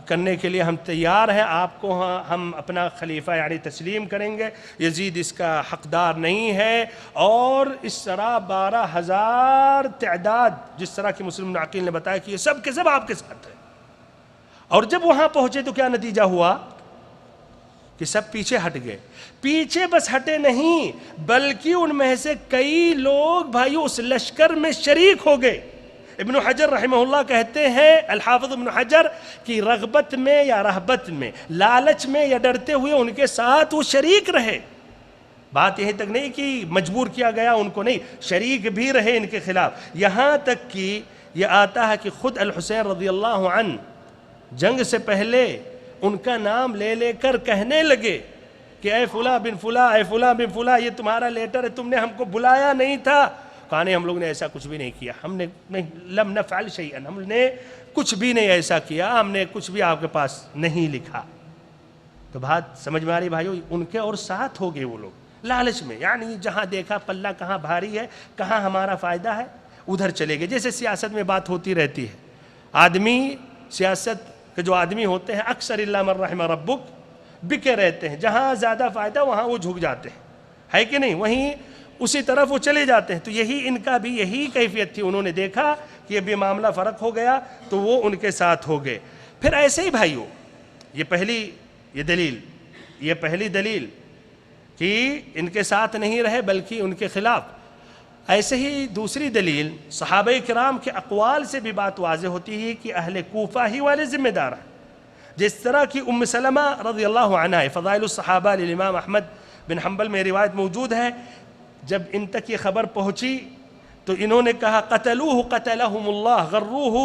کرنے کے لیے ہم تیار ہیں، آپ کو ہم اپنا خلیفہ یعنی تسلیم کریں گے، یزید اس کا حقدار نہیں ہے. اور اس طرح 12,000 تعداد، جس طرح کی مسلم ناقل نے بتایا کہ یہ سب کے سب آپ کے ساتھ ہیں. اور جب وہاں پہنچے تو کیا نتیجہ ہوا کہ سب پیچھے ہٹ گئے. پیچھے بس ہٹے نہیں بلکہ ان میں سے کئی لوگ بھائیو اس لشکر میں شریک ہو گئے. ابن حجر رحمہ اللہ کہتے ہیں، الحافظ ابن حجر، کہ رغبت میں یا رہبت میں، لالچ میں یا ڈرتے ہوئے ان کے ساتھ وہ شریک رہے. بات یہیں تک نہیں کہ مجبور کیا گیا ان کو، نہیں، شریک بھی رہے ان کے خلاف. یہاں تک کہ یہ آتا ہے کہ خود الحسین رضی اللہ عنہ جنگ سے پہلے ان کا نام لے لے کر کہنے لگے کہ اے فلاں بن فلاں، اے فلاں بن فلاں، یہ تمہارا لیٹر ہے، تم نے ہم کو بلایا نہیں تھا. کہا نہیں، ہم لوگ نے ایسا کچھ بھی نہیں کیا، ہم نے لم نفعل شیئا، ہم نے کچھ بھی نہیں ایسا کیا، ہم نے کچھ بھی آپ کے پاس نہیں لکھا. تو بات سمجھ میں آ رہی بھائیو؟ ان کے اور ساتھ ہو گئے وہ لوگ لالچ میں، یعنی جہاں دیکھا پلہ کہاں بھاری ہے، کہاں ہمارا فائدہ ہے، ادھر چلے گئے. جیسے سیاست میں بات ہوتی رہتی ہے، آدمی سیاست کہ جو آدمی ہوتے ہیں اکثر اللہ من رحم ربک بکے رہتے ہیں، جہاں زیادہ فائدہ وہاں وہ جھک جاتے ہیں، ہے کہ نہیں، وہیں اسی طرف وہ چلے جاتے ہیں. تو یہی ان کا بھی یہی کیفیت تھی. انہوں نے دیکھا کہ یہ بھی معاملہ فرق ہو گیا تو وہ ان کے ساتھ ہو گئے. پھر ایسے ہی بھائیو، یہ پہلی دلیل کہ ان کے ساتھ نہیں رہے بلکہ ان کے خلاف. ایسے ہی دوسری دلیل، صحابہ کرام کے اقوال سے بھی بات واضح ہوتی ہے کہ اہل کوفہ ہی والے ذمہ دار ہیں. جس طرح کی ام سلمہ رضی اللہ عنہ ہے، فضائل الصحابہ للامام احمد بن حنبل میں روایت موجود ہے، جب ان تک یہ خبر پہنچی تو انہوں نے کہا قتلوہ قتلہم اللہ غروہ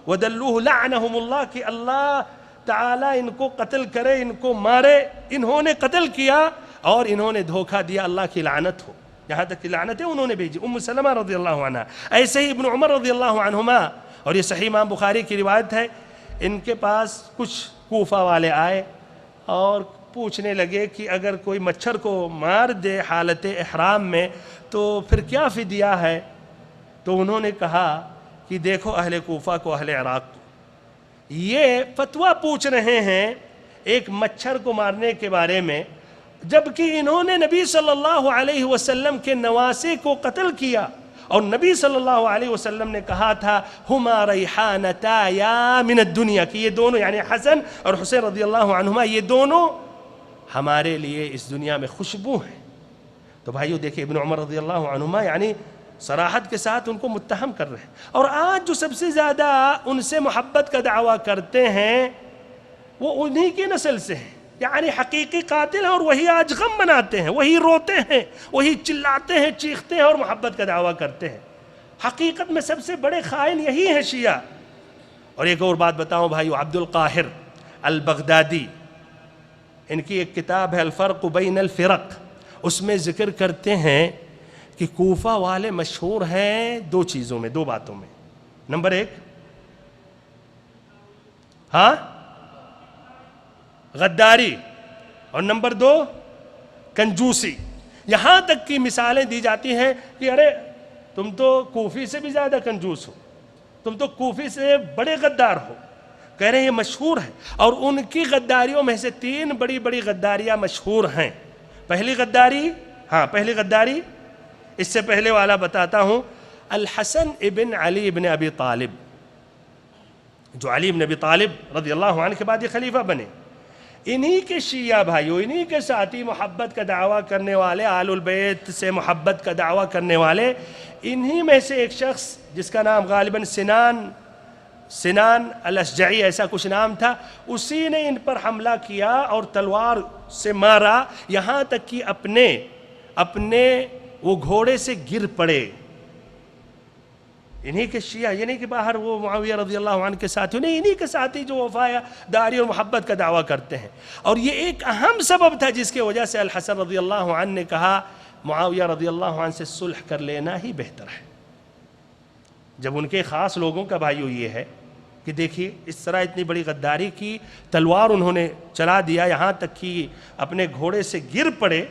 ودلوہ لعنہم اللہ، کہ اللہ تعالیٰ ان کو قتل کرے، ان کو مارے، انہوں نے قتل کیا اور انہوں نے دھوکہ دیا، اللہ کی لعنت ہو، یہاں تک کہ لعنتیں انہوں نے بھیجی، ام سلمہ رضی اللہ عنہ۔ ایسے ہی ابن عمر رضی اللہ عنہما، اور یہ صحیح امام بخاری کی روایت ہے، ان کے پاس کچھ کوفہ والے آئے اور پوچھنے لگے کہ اگر کوئی مچھر کو مار دے حالت احرام میں تو پھر کیا فدیہ ہے؟ تو انہوں نے کہا کہ دیکھو اہل کوفہ کو، اہل عراق کو، یہ فتویٰ پوچھ رہے ہیں ایک مچھر کو مارنے کے بارے میں، جبکہ انہوں نے نبی صلی اللہ علیہ وسلم کے نواسے کو قتل کیا، اور نبی صلی اللہ علیہ وسلم نے کہا تھا ہما ریحانتایا من الدنیا، کہ یہ دونوں یعنی حسن اور حسین رضی اللہ عنہما، یہ دونوں ہمارے لیے اس دنیا میں خوشبو ہیں۔ تو بھائیو دیکھیں ابن عمر رضی اللہ عنہما یعنی صراحت کے ساتھ ان کو متہم کر رہے ہیں، اور آج جو سب سے زیادہ ان سے محبت کا دعویٰ کرتے ہیں وہ انہی کی نسل سے ہیں، یعنی حقیقی قاتل ہیں، اور وہی آج غم مناتے ہیں، وہی روتے ہیں، وہی چلاتے ہیں، چیختے ہیں اور محبت کا دعویٰ کرتے ہیں۔ حقیقت میں سب سے بڑے خائن یہی ہیں شیعہ۔ اور ایک اور بات بتاؤں بھائیو، عبد القاہر البغدادی، ان کی ایک کتاب ہے الفرق بین الفرق، اس میں ذکر کرتے ہیں کہ کوفہ والے مشہور ہیں دو چیزوں میں، دو باتوں میں۔ نمبر ایک، غداری، اور نمبر دو کنجوسی۔ یہاں تک کی مثالیں دی جاتی ہیں کہ ارے تم تو کوفی سے بھی زیادہ کنجوس ہو، تم تو کوفی سے بڑے غدار ہو، کہہ رہے ہیں یہ مشہور ہے۔ اور ان کی غداریوں میں سے تین بڑی بڑی غداریاں مشہور ہیں۔ پہلی غداری اس سے پہلے والا بتاتا ہوں، الحسن ابن علی ابن ابی طالب، جو علی ابن ابی طالب رضی اللہ عنہ کے بعد یہ خلیفہ بنے، انہی کے شیعہ بھائیوں، انہی کے ساتھی محبت کا دعویٰ کرنے والے، آل البیت سے محبت کا دعویٰ کرنے والے، انہی میں سے ایک شخص جس کا نام غالباً سنان الاشجعی ایسا کچھ نام تھا، اسی نے ان پر حملہ کیا اور تلوار سے مارا، یہاں تک کہ اپنے وہ گھوڑے سے گر پڑے۔ انہی کے شیعہ، یعنی کہ باہر وہ معاویہ رضی اللہ عنہ کے ساتھی، انہی کے ساتھی جو وفاداری اور محبت کا دعویٰ کرتے ہیں۔ اور یہ ایک اہم سبب تھا جس کی وجہ سے الحسن رضی اللہ عنہ نے کہا معاویہ رضی اللہ عنہ سے صلح کر لینا ہی بہتر ہے۔ جب ان کے خاص لوگوں کا بھائیو یہ ہے کہ دیکھیے اس طرح اتنی بڑی غداری کی، تلوار انہوں نے چلا دیا، یہاں تک کہ اپنے گھوڑے سے گر پڑے،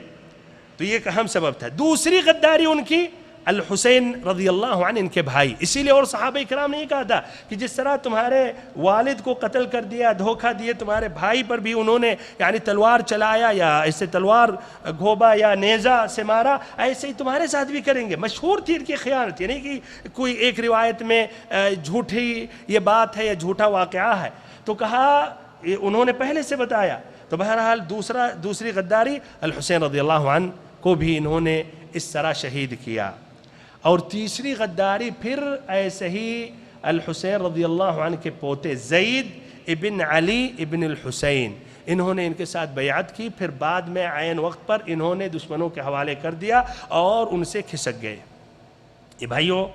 تو یہ ایک اہم سبب تھا۔ دوسری غداری ان کی الحسین رضی اللہ عنہ، ان کے بھائی، اسی لیے اور صحابہ کرام نے یہ کہا تھا کہ جس طرح تمہارے والد کو قتل کر دیا، دھوکہ دیے، تمہارے بھائی پر بھی انہوں نے یعنی تلوار چلایا یا اسے تلوار گھوبا یا نیزہ سے مارا، ایسے ہی تمہارے ساتھ بھی کریں گے۔ مشہور تھی ان کی خیانت، یعنی کہ کوئی ایک روایت میں جھوٹی یہ بات ہے یا جھوٹا واقعہ ہے، تو کہا انہوں نے پہلے سے بتایا۔ تو بہرحال دوسری غداری الحسین رضی اللہ عنہ کو بھی انہوں نے اس طرح شہید کیا۔ اور تیسری غداری پھر ایسے ہی الحسین رضی اللہ عنہ کے پوتے زید ابن علی ابن الحسین، انہوں نے ان کے ساتھ بیعت کی، پھر بعد میں عین وقت پر انہوں نے دشمنوں کے حوالے کر دیا اور ان سے کھسک گئے۔ یہ بھائیو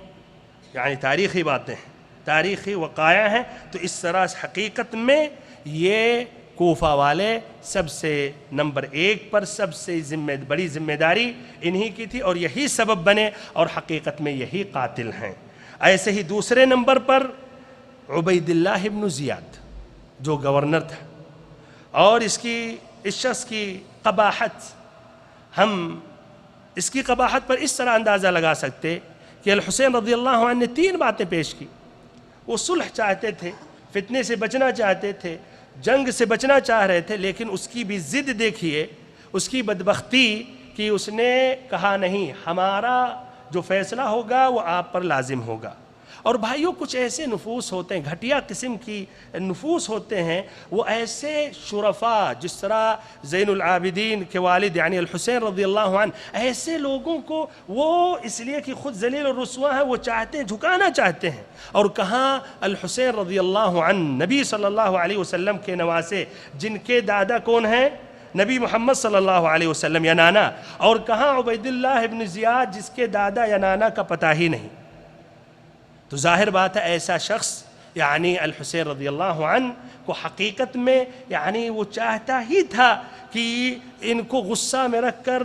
یعنی تاریخی باتیں ہیں، تاریخی وقائع ہیں۔ تو اس طرح حقیقت میں یہ کوفہ والے سب سے نمبر ایک پر سب سے بڑی ذمہ داری انہی کی تھی، اور یہی سبب بنے، اور حقیقت میں یہی قاتل ہیں۔ ایسے ہی دوسرے نمبر پر عبید اللہ ابن زیاد، جو گورنر تھا، اور اس شخص کی قباحت، ہم اس کی قباحت پر اس طرح اندازہ لگا سکتے کہ الحسین رضی اللہ عنہ نے تین باتیں پیش کی۔ وہ صلح چاہتے تھے، فتنے سے بچنا چاہتے تھے، جنگ سے بچنا چاہ رہے تھے، لیکن اس کی بھی ضد دیکھیے، اس کی بدبختی کہ اس نے کہا نہیں، ہمارا جو فیصلہ ہوگا وہ آپ پر لازم ہوگا۔ اور بھائیوں کچھ ایسے نفوس ہوتے ہیں، گھٹیا قسم کی نفوس ہوتے ہیں، وہ ایسے شرفاء جس طرح زین العابدین کے والد یعنی الحسین رضی اللہ عنہ، ایسے لوگوں کو وہ اس لیے کہ خود ذلیل اور رسوا ہیں وہ چاہتے ہیں، جھکانا چاہتے ہیں. اور کہاں الحسین رضی اللہ عنہ نبی صلی اللہ علیہ وسلم کے نواسے، جن کے دادا کون ہیں؟ نبی محمد صلی اللہ علیہ وسلم یا نانا. اور کہاں عبید اللہ ابن زیاد جس کے دادا یا نانا کا پتہ ہی نہیں. تو ظاہر بات ہے ایسا شخص یعنی الحسین رضی اللہ عنہ کو حقیقت میں یعنی وہ چاہتا ہی تھا کہ ان کو غصہ میں رکھ کر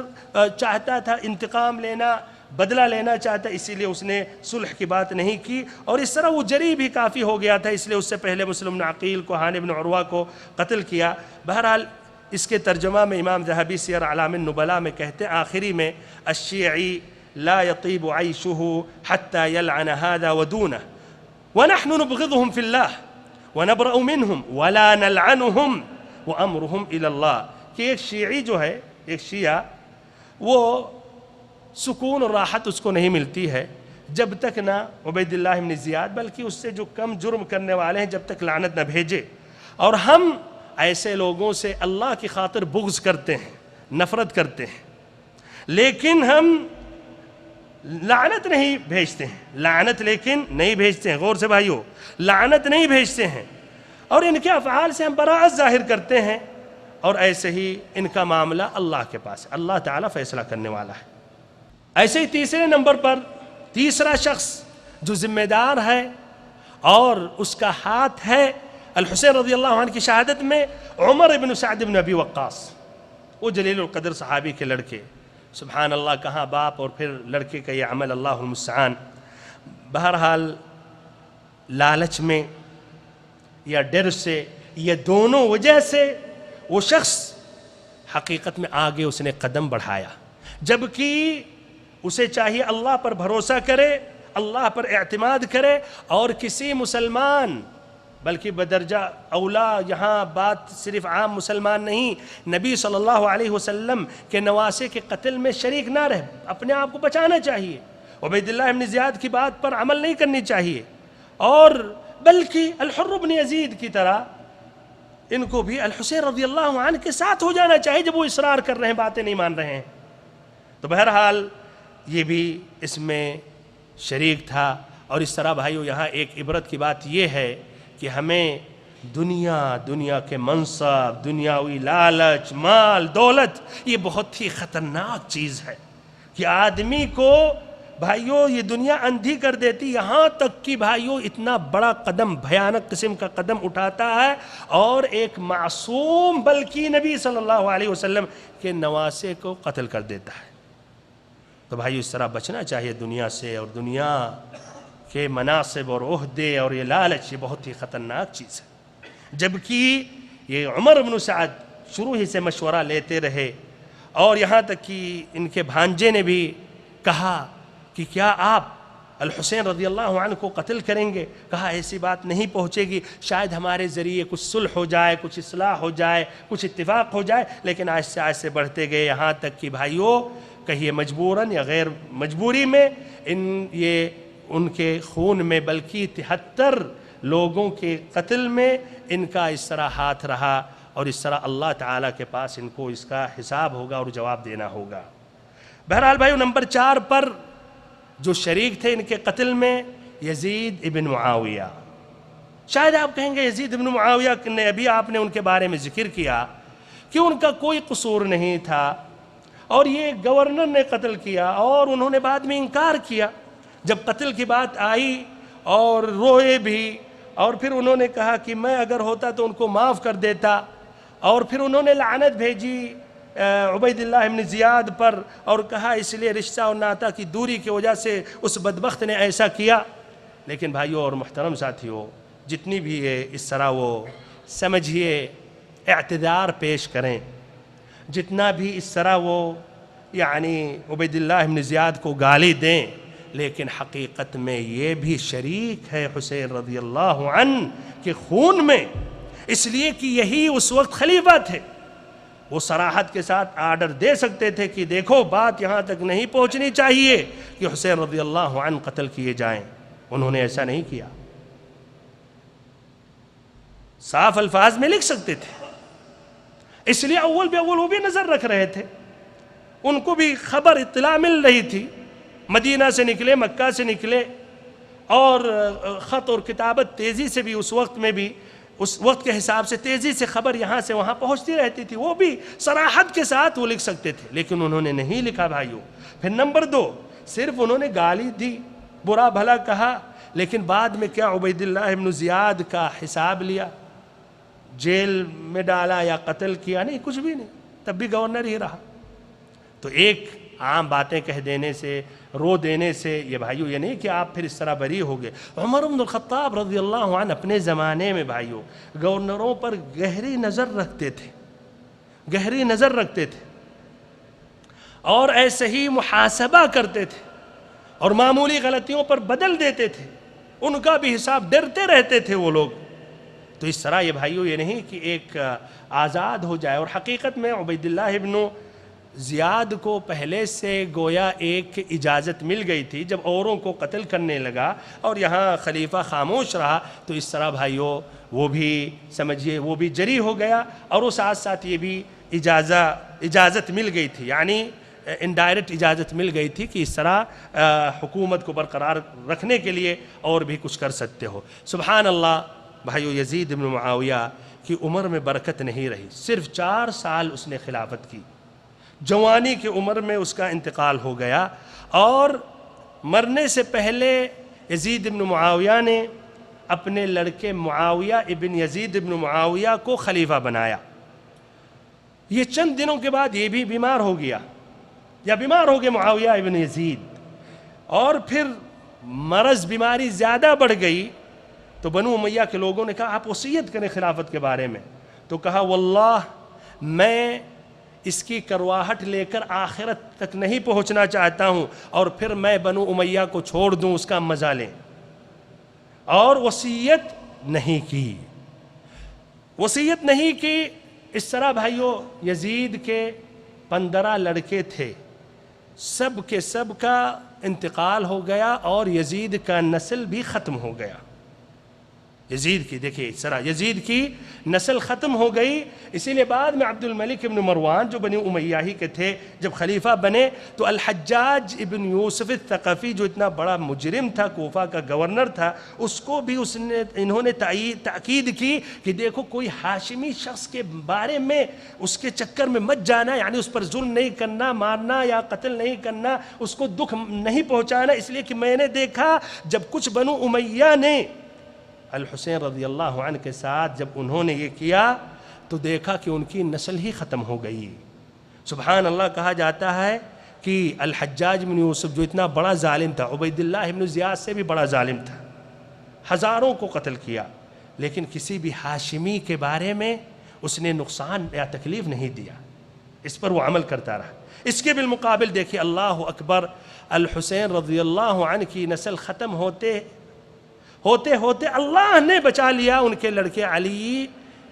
چاہتا تھا انتقام لینا، بدلہ لینا چاہتا، اسی لیے اس نے صلح کی بات نہیں کی. اور اس طرح وہ جری بھی کافی ہو گیا تھا، اس لیے اس سے پہلے مسلم بن عقیل کو، ہانی بن عروہ کو قتل کیا. بہرحال اس کے ترجمہ میں امام ذہبی سیر اعلام النبلاء میں کہتے ہیں آخری میں الشیعی لا يطيب عيشه حتى يلعن هذا ودونه ونحن نبغضهم في الله ونبرأ منهم ولا نلعنهم وأمرهم إلى الله. کہ ایک شیعی جو ہے، ایک شیعہ، وہ سکون اور راحت اس کو نہیں ملتی ہے جب تک نہ عبید اللہ بن زیاد بلکہ اس سے جو کم جرم کرنے والے ہیں جب تک لعنت نہ بھیجے. اور ہم ایسے لوگوں سے اللہ کی خاطر بغض کرتے ہیں، نفرت کرتے ہیں، لیکن ہم لعنت نہیں بھیجتے ہیں. لعنت لیکن نہیں بھیجتے ہیں. غور سے بھائیو، لعنت نہیں بھیجتے ہیں، اور ان کے افعال سے ہم براءت ظاہر کرتے ہیں. اور ایسے ہی ان کا معاملہ اللہ کے پاس ہے، اللہ تعالیٰ فیصلہ کرنے والا ہے. ایسے ہی تیسرے نمبر پر تیسرا شخص جو ذمہ دار ہے اور اس کا ہاتھ ہے الحسین رضی اللہ عنہ کی شہادت میں، عمر ابن سعد ابن ابی وقاص. وہ جلیل القدر صحابی کے لڑکے، سبحان اللہ، کہاں باپ اور پھر لڑکے کا یہ عمل، اللہ المستعان. بہرحال لالچ میں یا ڈر سے، یہ دونوں وجہ سے وہ شخص حقیقت میں آگے اس نے قدم بڑھایا، جبکہ اسے چاہیے اللہ پر بھروسہ کرے، اللہ پر اعتماد کرے، اور کسی مسلمان بلکہ بدرجہ اولا یہاں بات صرف عام مسلمان نہیں، نبی صلی اللہ علیہ وسلم کے نواسے کے قتل میں شریک نہ رہے. اپنے آپ کو بچانا چاہیے، عبید اللہ بن زیاد کی بات پر عمل نہیں کرنی چاہیے، اور بلکہ الحر بن یزید کی طرح ان کو بھی الحسین رضی اللہ عنہ کے ساتھ ہو جانا چاہیے جب وہ اصرار کر رہے ہیں، باتیں نہیں مان رہے ہیں. تو بہرحال یہ بھی اس میں شریک تھا. اور اس طرح بھائیو یہاں ایک عبرت کی بات یہ ہے کہ ہمیں دنیا کے منصب، دنیاوی لالچ، مال، دولت، یہ بہت ہی خطرناک چیز ہے کہ آدمی کو بھائیو یہ دنیا اندھی کر دیتی، یہاں تک کہ بھائیو اتنا بڑا قدم، بھیانک قسم کا قدم اٹھاتا ہے اور ایک معصوم بلکہ نبی صلی اللہ علیہ وسلم کے نواسے کو قتل کر دیتا ہے. تو بھائیو اس طرح بچنا چاہیے دنیا سے، اور دنیا کے مناصب اور عہدے اور یہ لالچ، یہ بہت ہی خطرناک چیز ہے. جبکہ یہ عمر بن سعد شروع ہی سے مشورہ لیتے رہے، اور یہاں تک کہ ان کے بھانجے نے بھی کہا کہ کیا آپ الحسین رضی اللہ عنہ کو قتل کریں گے؟ کہا ایسی بات نہیں پہنچے گی، شاید ہمارے ذریعے کچھ صلح ہو جائے، کچھ اصلاح ہو جائے، کچھ اتفاق ہو جائے. لیکن آہستہ آہستہ بڑھتے گئے، یہاں تک کہ بھائیو کہیے مجبوراً یا غیر مجبوری میں یہ ان کے خون میں بلکہ 73 لوگوں کے قتل میں ان کا اس طرح ہاتھ رہا. اور اس طرح اللہ تعالیٰ کے پاس ان کو اس کا حساب ہوگا اور جواب دینا ہوگا. بہرحال بھائیو نمبر 4 پر جو شریک تھے ان کے قتل میں یزید ابن معاویہ. شاید آپ کہیں گے یزید ابن معاویہ نے ابھی آپ نے ان کے بارے میں ذکر کیا کہ ان کا کوئی قصور نہیں تھا، اور یہ گورنر نے قتل کیا، اور انہوں نے بعد میں انکار کیا. جب قتل کی بات آئی اور روئے بھی، اور پھر انہوں نے کہا کہ میں اگر ہوتا تو ان کو معاف کر دیتا. اور پھر انہوں نے لعنت بھیجی عبید اللہ بن زیاد پر، اور کہا اس لیے رشتہ اور ناتا کی دوری کی وجہ سے اس بدبخت نے ایسا کیا. لیکن بھائیوں اور محترم ساتھیوں، جتنی بھی اس طرح وہ سمجھیے اعتذار پیش کریں، جتنا بھی اس طرح وہ یعنی عبید اللہ بن زیاد کو گالی دیں، لیکن حقیقت میں یہ بھی شریک ہے حسین رضی اللہ عنہ کے خون میں، اس لیے کہ یہی اس وقت خلیفہ تھے. وہ صراحت کے ساتھ آرڈر دے سکتے تھے کہ دیکھو بات یہاں تک نہیں پہنچنی چاہیے کہ حسین رضی اللہ عنہ قتل کیے جائیں، انہوں نے ایسا نہیں کیا. صاف الفاظ میں لکھ سکتے تھے، اس لیے اول بے اول وہ بھی نظر رکھ رہے تھے، ان کو بھی خبر اطلاع مل رہی تھی. مدینہ سے نکلے، مکہ سے نکلے، اور خط اور کتابت تیزی سے بھی اس وقت میں بھی اس وقت کے حساب سے تیزی سے خبر یہاں سے وہاں پہنچتی رہتی تھی، وہ بھی صراحت کے ساتھ وہ لکھ سکتے تھے، لیکن انہوں نے نہیں لکھا بھائیوں. پھر نمبر 2، صرف انہوں نے گالی دی، برا بھلا کہا، لیکن بعد میں کیا عبید اللہ ابن زیاد کا حساب لیا، جیل میں ڈالا یا قتل کیا؟ نہیں، کچھ بھی نہیں، تب بھی گورنر ہی رہا. تو ایک عام باتیں کہہ دینے سے، رو دینے سے، یہ بھائیو یہ نہیں کہ آپ پھر اس طرح بری ہو گئے. عمر بن الخطاب رضی اللہ عنہ اپنے زمانے میں بھائیو گورنروں پر گہری نظر رکھتے تھے، گہری نظر رکھتے تھے، اور ایسے ہی محاسبہ کرتے تھے، اور معمولی غلطیوں پر بدل دیتے تھے، ان کا بھی حساب، ڈرتے رہتے تھے وہ لوگ. تو اس طرح یہ بھائیو یہ نہیں کہ ایک آزاد ہو جائے. اور حقیقت میں عبید اللہ ابن زیاد کو پہلے سے گویا ایک اجازت مل گئی تھی، جب اوروں کو قتل کرنے لگا اور یہاں خلیفہ خاموش رہا تو اس طرح بھائیو وہ بھی سمجھیے وہ بھی جری ہو گیا، اور وہ ساتھ ساتھ یہ بھی اجازت مل گئی تھی، یعنی انڈائریکٹ اجازت مل گئی تھی کہ اس طرح حکومت کو برقرار رکھنے کے لیے اور بھی کچھ کر سکتے ہو. سبحان اللہ بھائیو، یزید بن معاویہ کی عمر میں برکت نہیں رہی، صرف 4 سال اس نے خلافت کی، جوانی کی عمر میں اس کا انتقال ہو گیا. اور مرنے سے پہلے یزید بن معاویہ نے اپنے لڑکے معاویہ ابن یزید بن معاویہ کو خلیفہ بنایا. یہ چند دنوں کے بعد یہ بھی بیمار ہو گیا، یا بیمار ہو گئے معاویہ ابن یزید، اور پھر مرض بیماری زیادہ بڑھ گئی تو بنو امیہ کے لوگوں نے کہا آپ وصیت کریں خلافت کے بارے میں. تو کہا واللہ میں اس کی کرواہٹ لے کر آخرت تک نہیں پہنچنا چاہتا ہوں، اور پھر میں بنو امیہ کو چھوڑ دوں، اس کا مزہ لیں. اور وصیت نہیں کی، وصیت نہیں کی. اس طرح بھائیو یزید کے 15 لڑکے تھے، سب کے سب کا انتقال ہو گیا، اور یزید کا نسل بھی ختم ہو گیا. یزید کی دیکھیے اس طرح یزید کی نسل ختم ہو گئی. اسی لیے بعد میں عبد الملک ابن مروان جو بنی امیہ ہی کے تھے جب خلیفہ بنے تو الحجاج ابن یوسف الثقفی جو اتنا بڑا مجرم تھا، کوفہ کا گورنر تھا، اس کو بھی انہوں نے تاکید کی کہ دیکھو کوئی ہاشمی شخص کے بارے میں اس کے چکر میں مت جانا، یعنی اس پر ظلم نہیں کرنا، مارنا یا قتل نہیں کرنا، اس کو دکھ نہیں پہنچانا. اس لیے کہ میں نے دیکھا جب کچھ بنو امیہ نے الحسین رضی اللہ عنہ کے ساتھ جب انہوں نے یہ کیا تو دیکھا کہ ان کی نسل ہی ختم ہو گئی. سبحان اللہ. کہا جاتا ہے کہ الحجاج بن یوسف جو اتنا بڑا ظالم تھا، عبید اللہ ابن زیاد سے بھی بڑا ظالم تھا، ہزاروں کو قتل کیا، لیکن کسی بھی ہاشمی کے بارے میں اس نے نقصان یا تکلیف نہیں دیا، اس پر وہ عمل کرتا رہا. اس کے بالمقابل دیکھیے اللہ اکبر، الحسین رضی اللہ عنہ کی نسل ختم ہوتے ہوتے اللہ نے بچا لیا ان کے لڑکے علی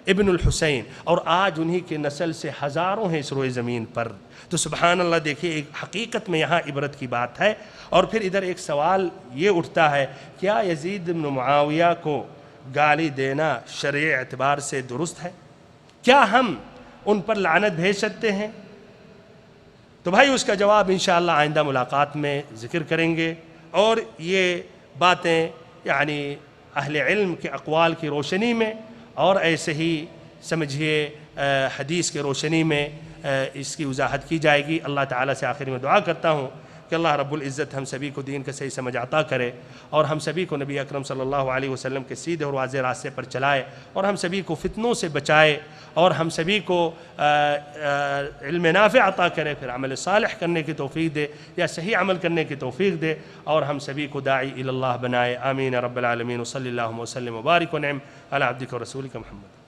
ابن الحسین، اور آج انہی کے نسل سے ہزاروں ہیں اس روئے زمین پر. تو سبحان اللہ دیکھیے ایک حقیقت میں یہاں عبرت کی بات ہے. اور پھر ادھر ایک سوال یہ اٹھتا ہے، کیا یزید بن معاویہ کو گالی دینا شرعی اعتبار سے درست ہے؟ کیا ہم ان پر لعنت بھیج سکتے ہیں؟ تو بھائی اس کا جواب انشاءاللہ آئندہ ملاقات میں ذکر کریں گے. اور یہ باتیں یعنی اہل علم کے اقوال کی روشنی میں اور ایسے ہی سمجھیے حدیث کے روشنی میں اس کی وضاحت کی جائے گی. اللہ تعالیٰ سے آخر میں دعا کرتا ہوں کہ اللہ رب العزت ہم سبھی کو دین کا صحیح سمجھ عطا کرے، اور ہم سبھی کو نبی اکرم صلی اللہ علیہ وسلم کے سیدھے اور واضح راستے پر چلائے، اور ہم سبھی کو فتنوں سے بچائے، اور ہم سبھی کو علم نافع عطا کرے، پھر عمل صالح کرنے کی توفیق دے یا صحیح عمل کرنے کی توفیق دے، اور ہم سبھی کو داعی الی اللہ بنائے. آمین رب العالمین. وصلی اللہ وسلم وبارک ونعم علی عبدک ورسولک محمد.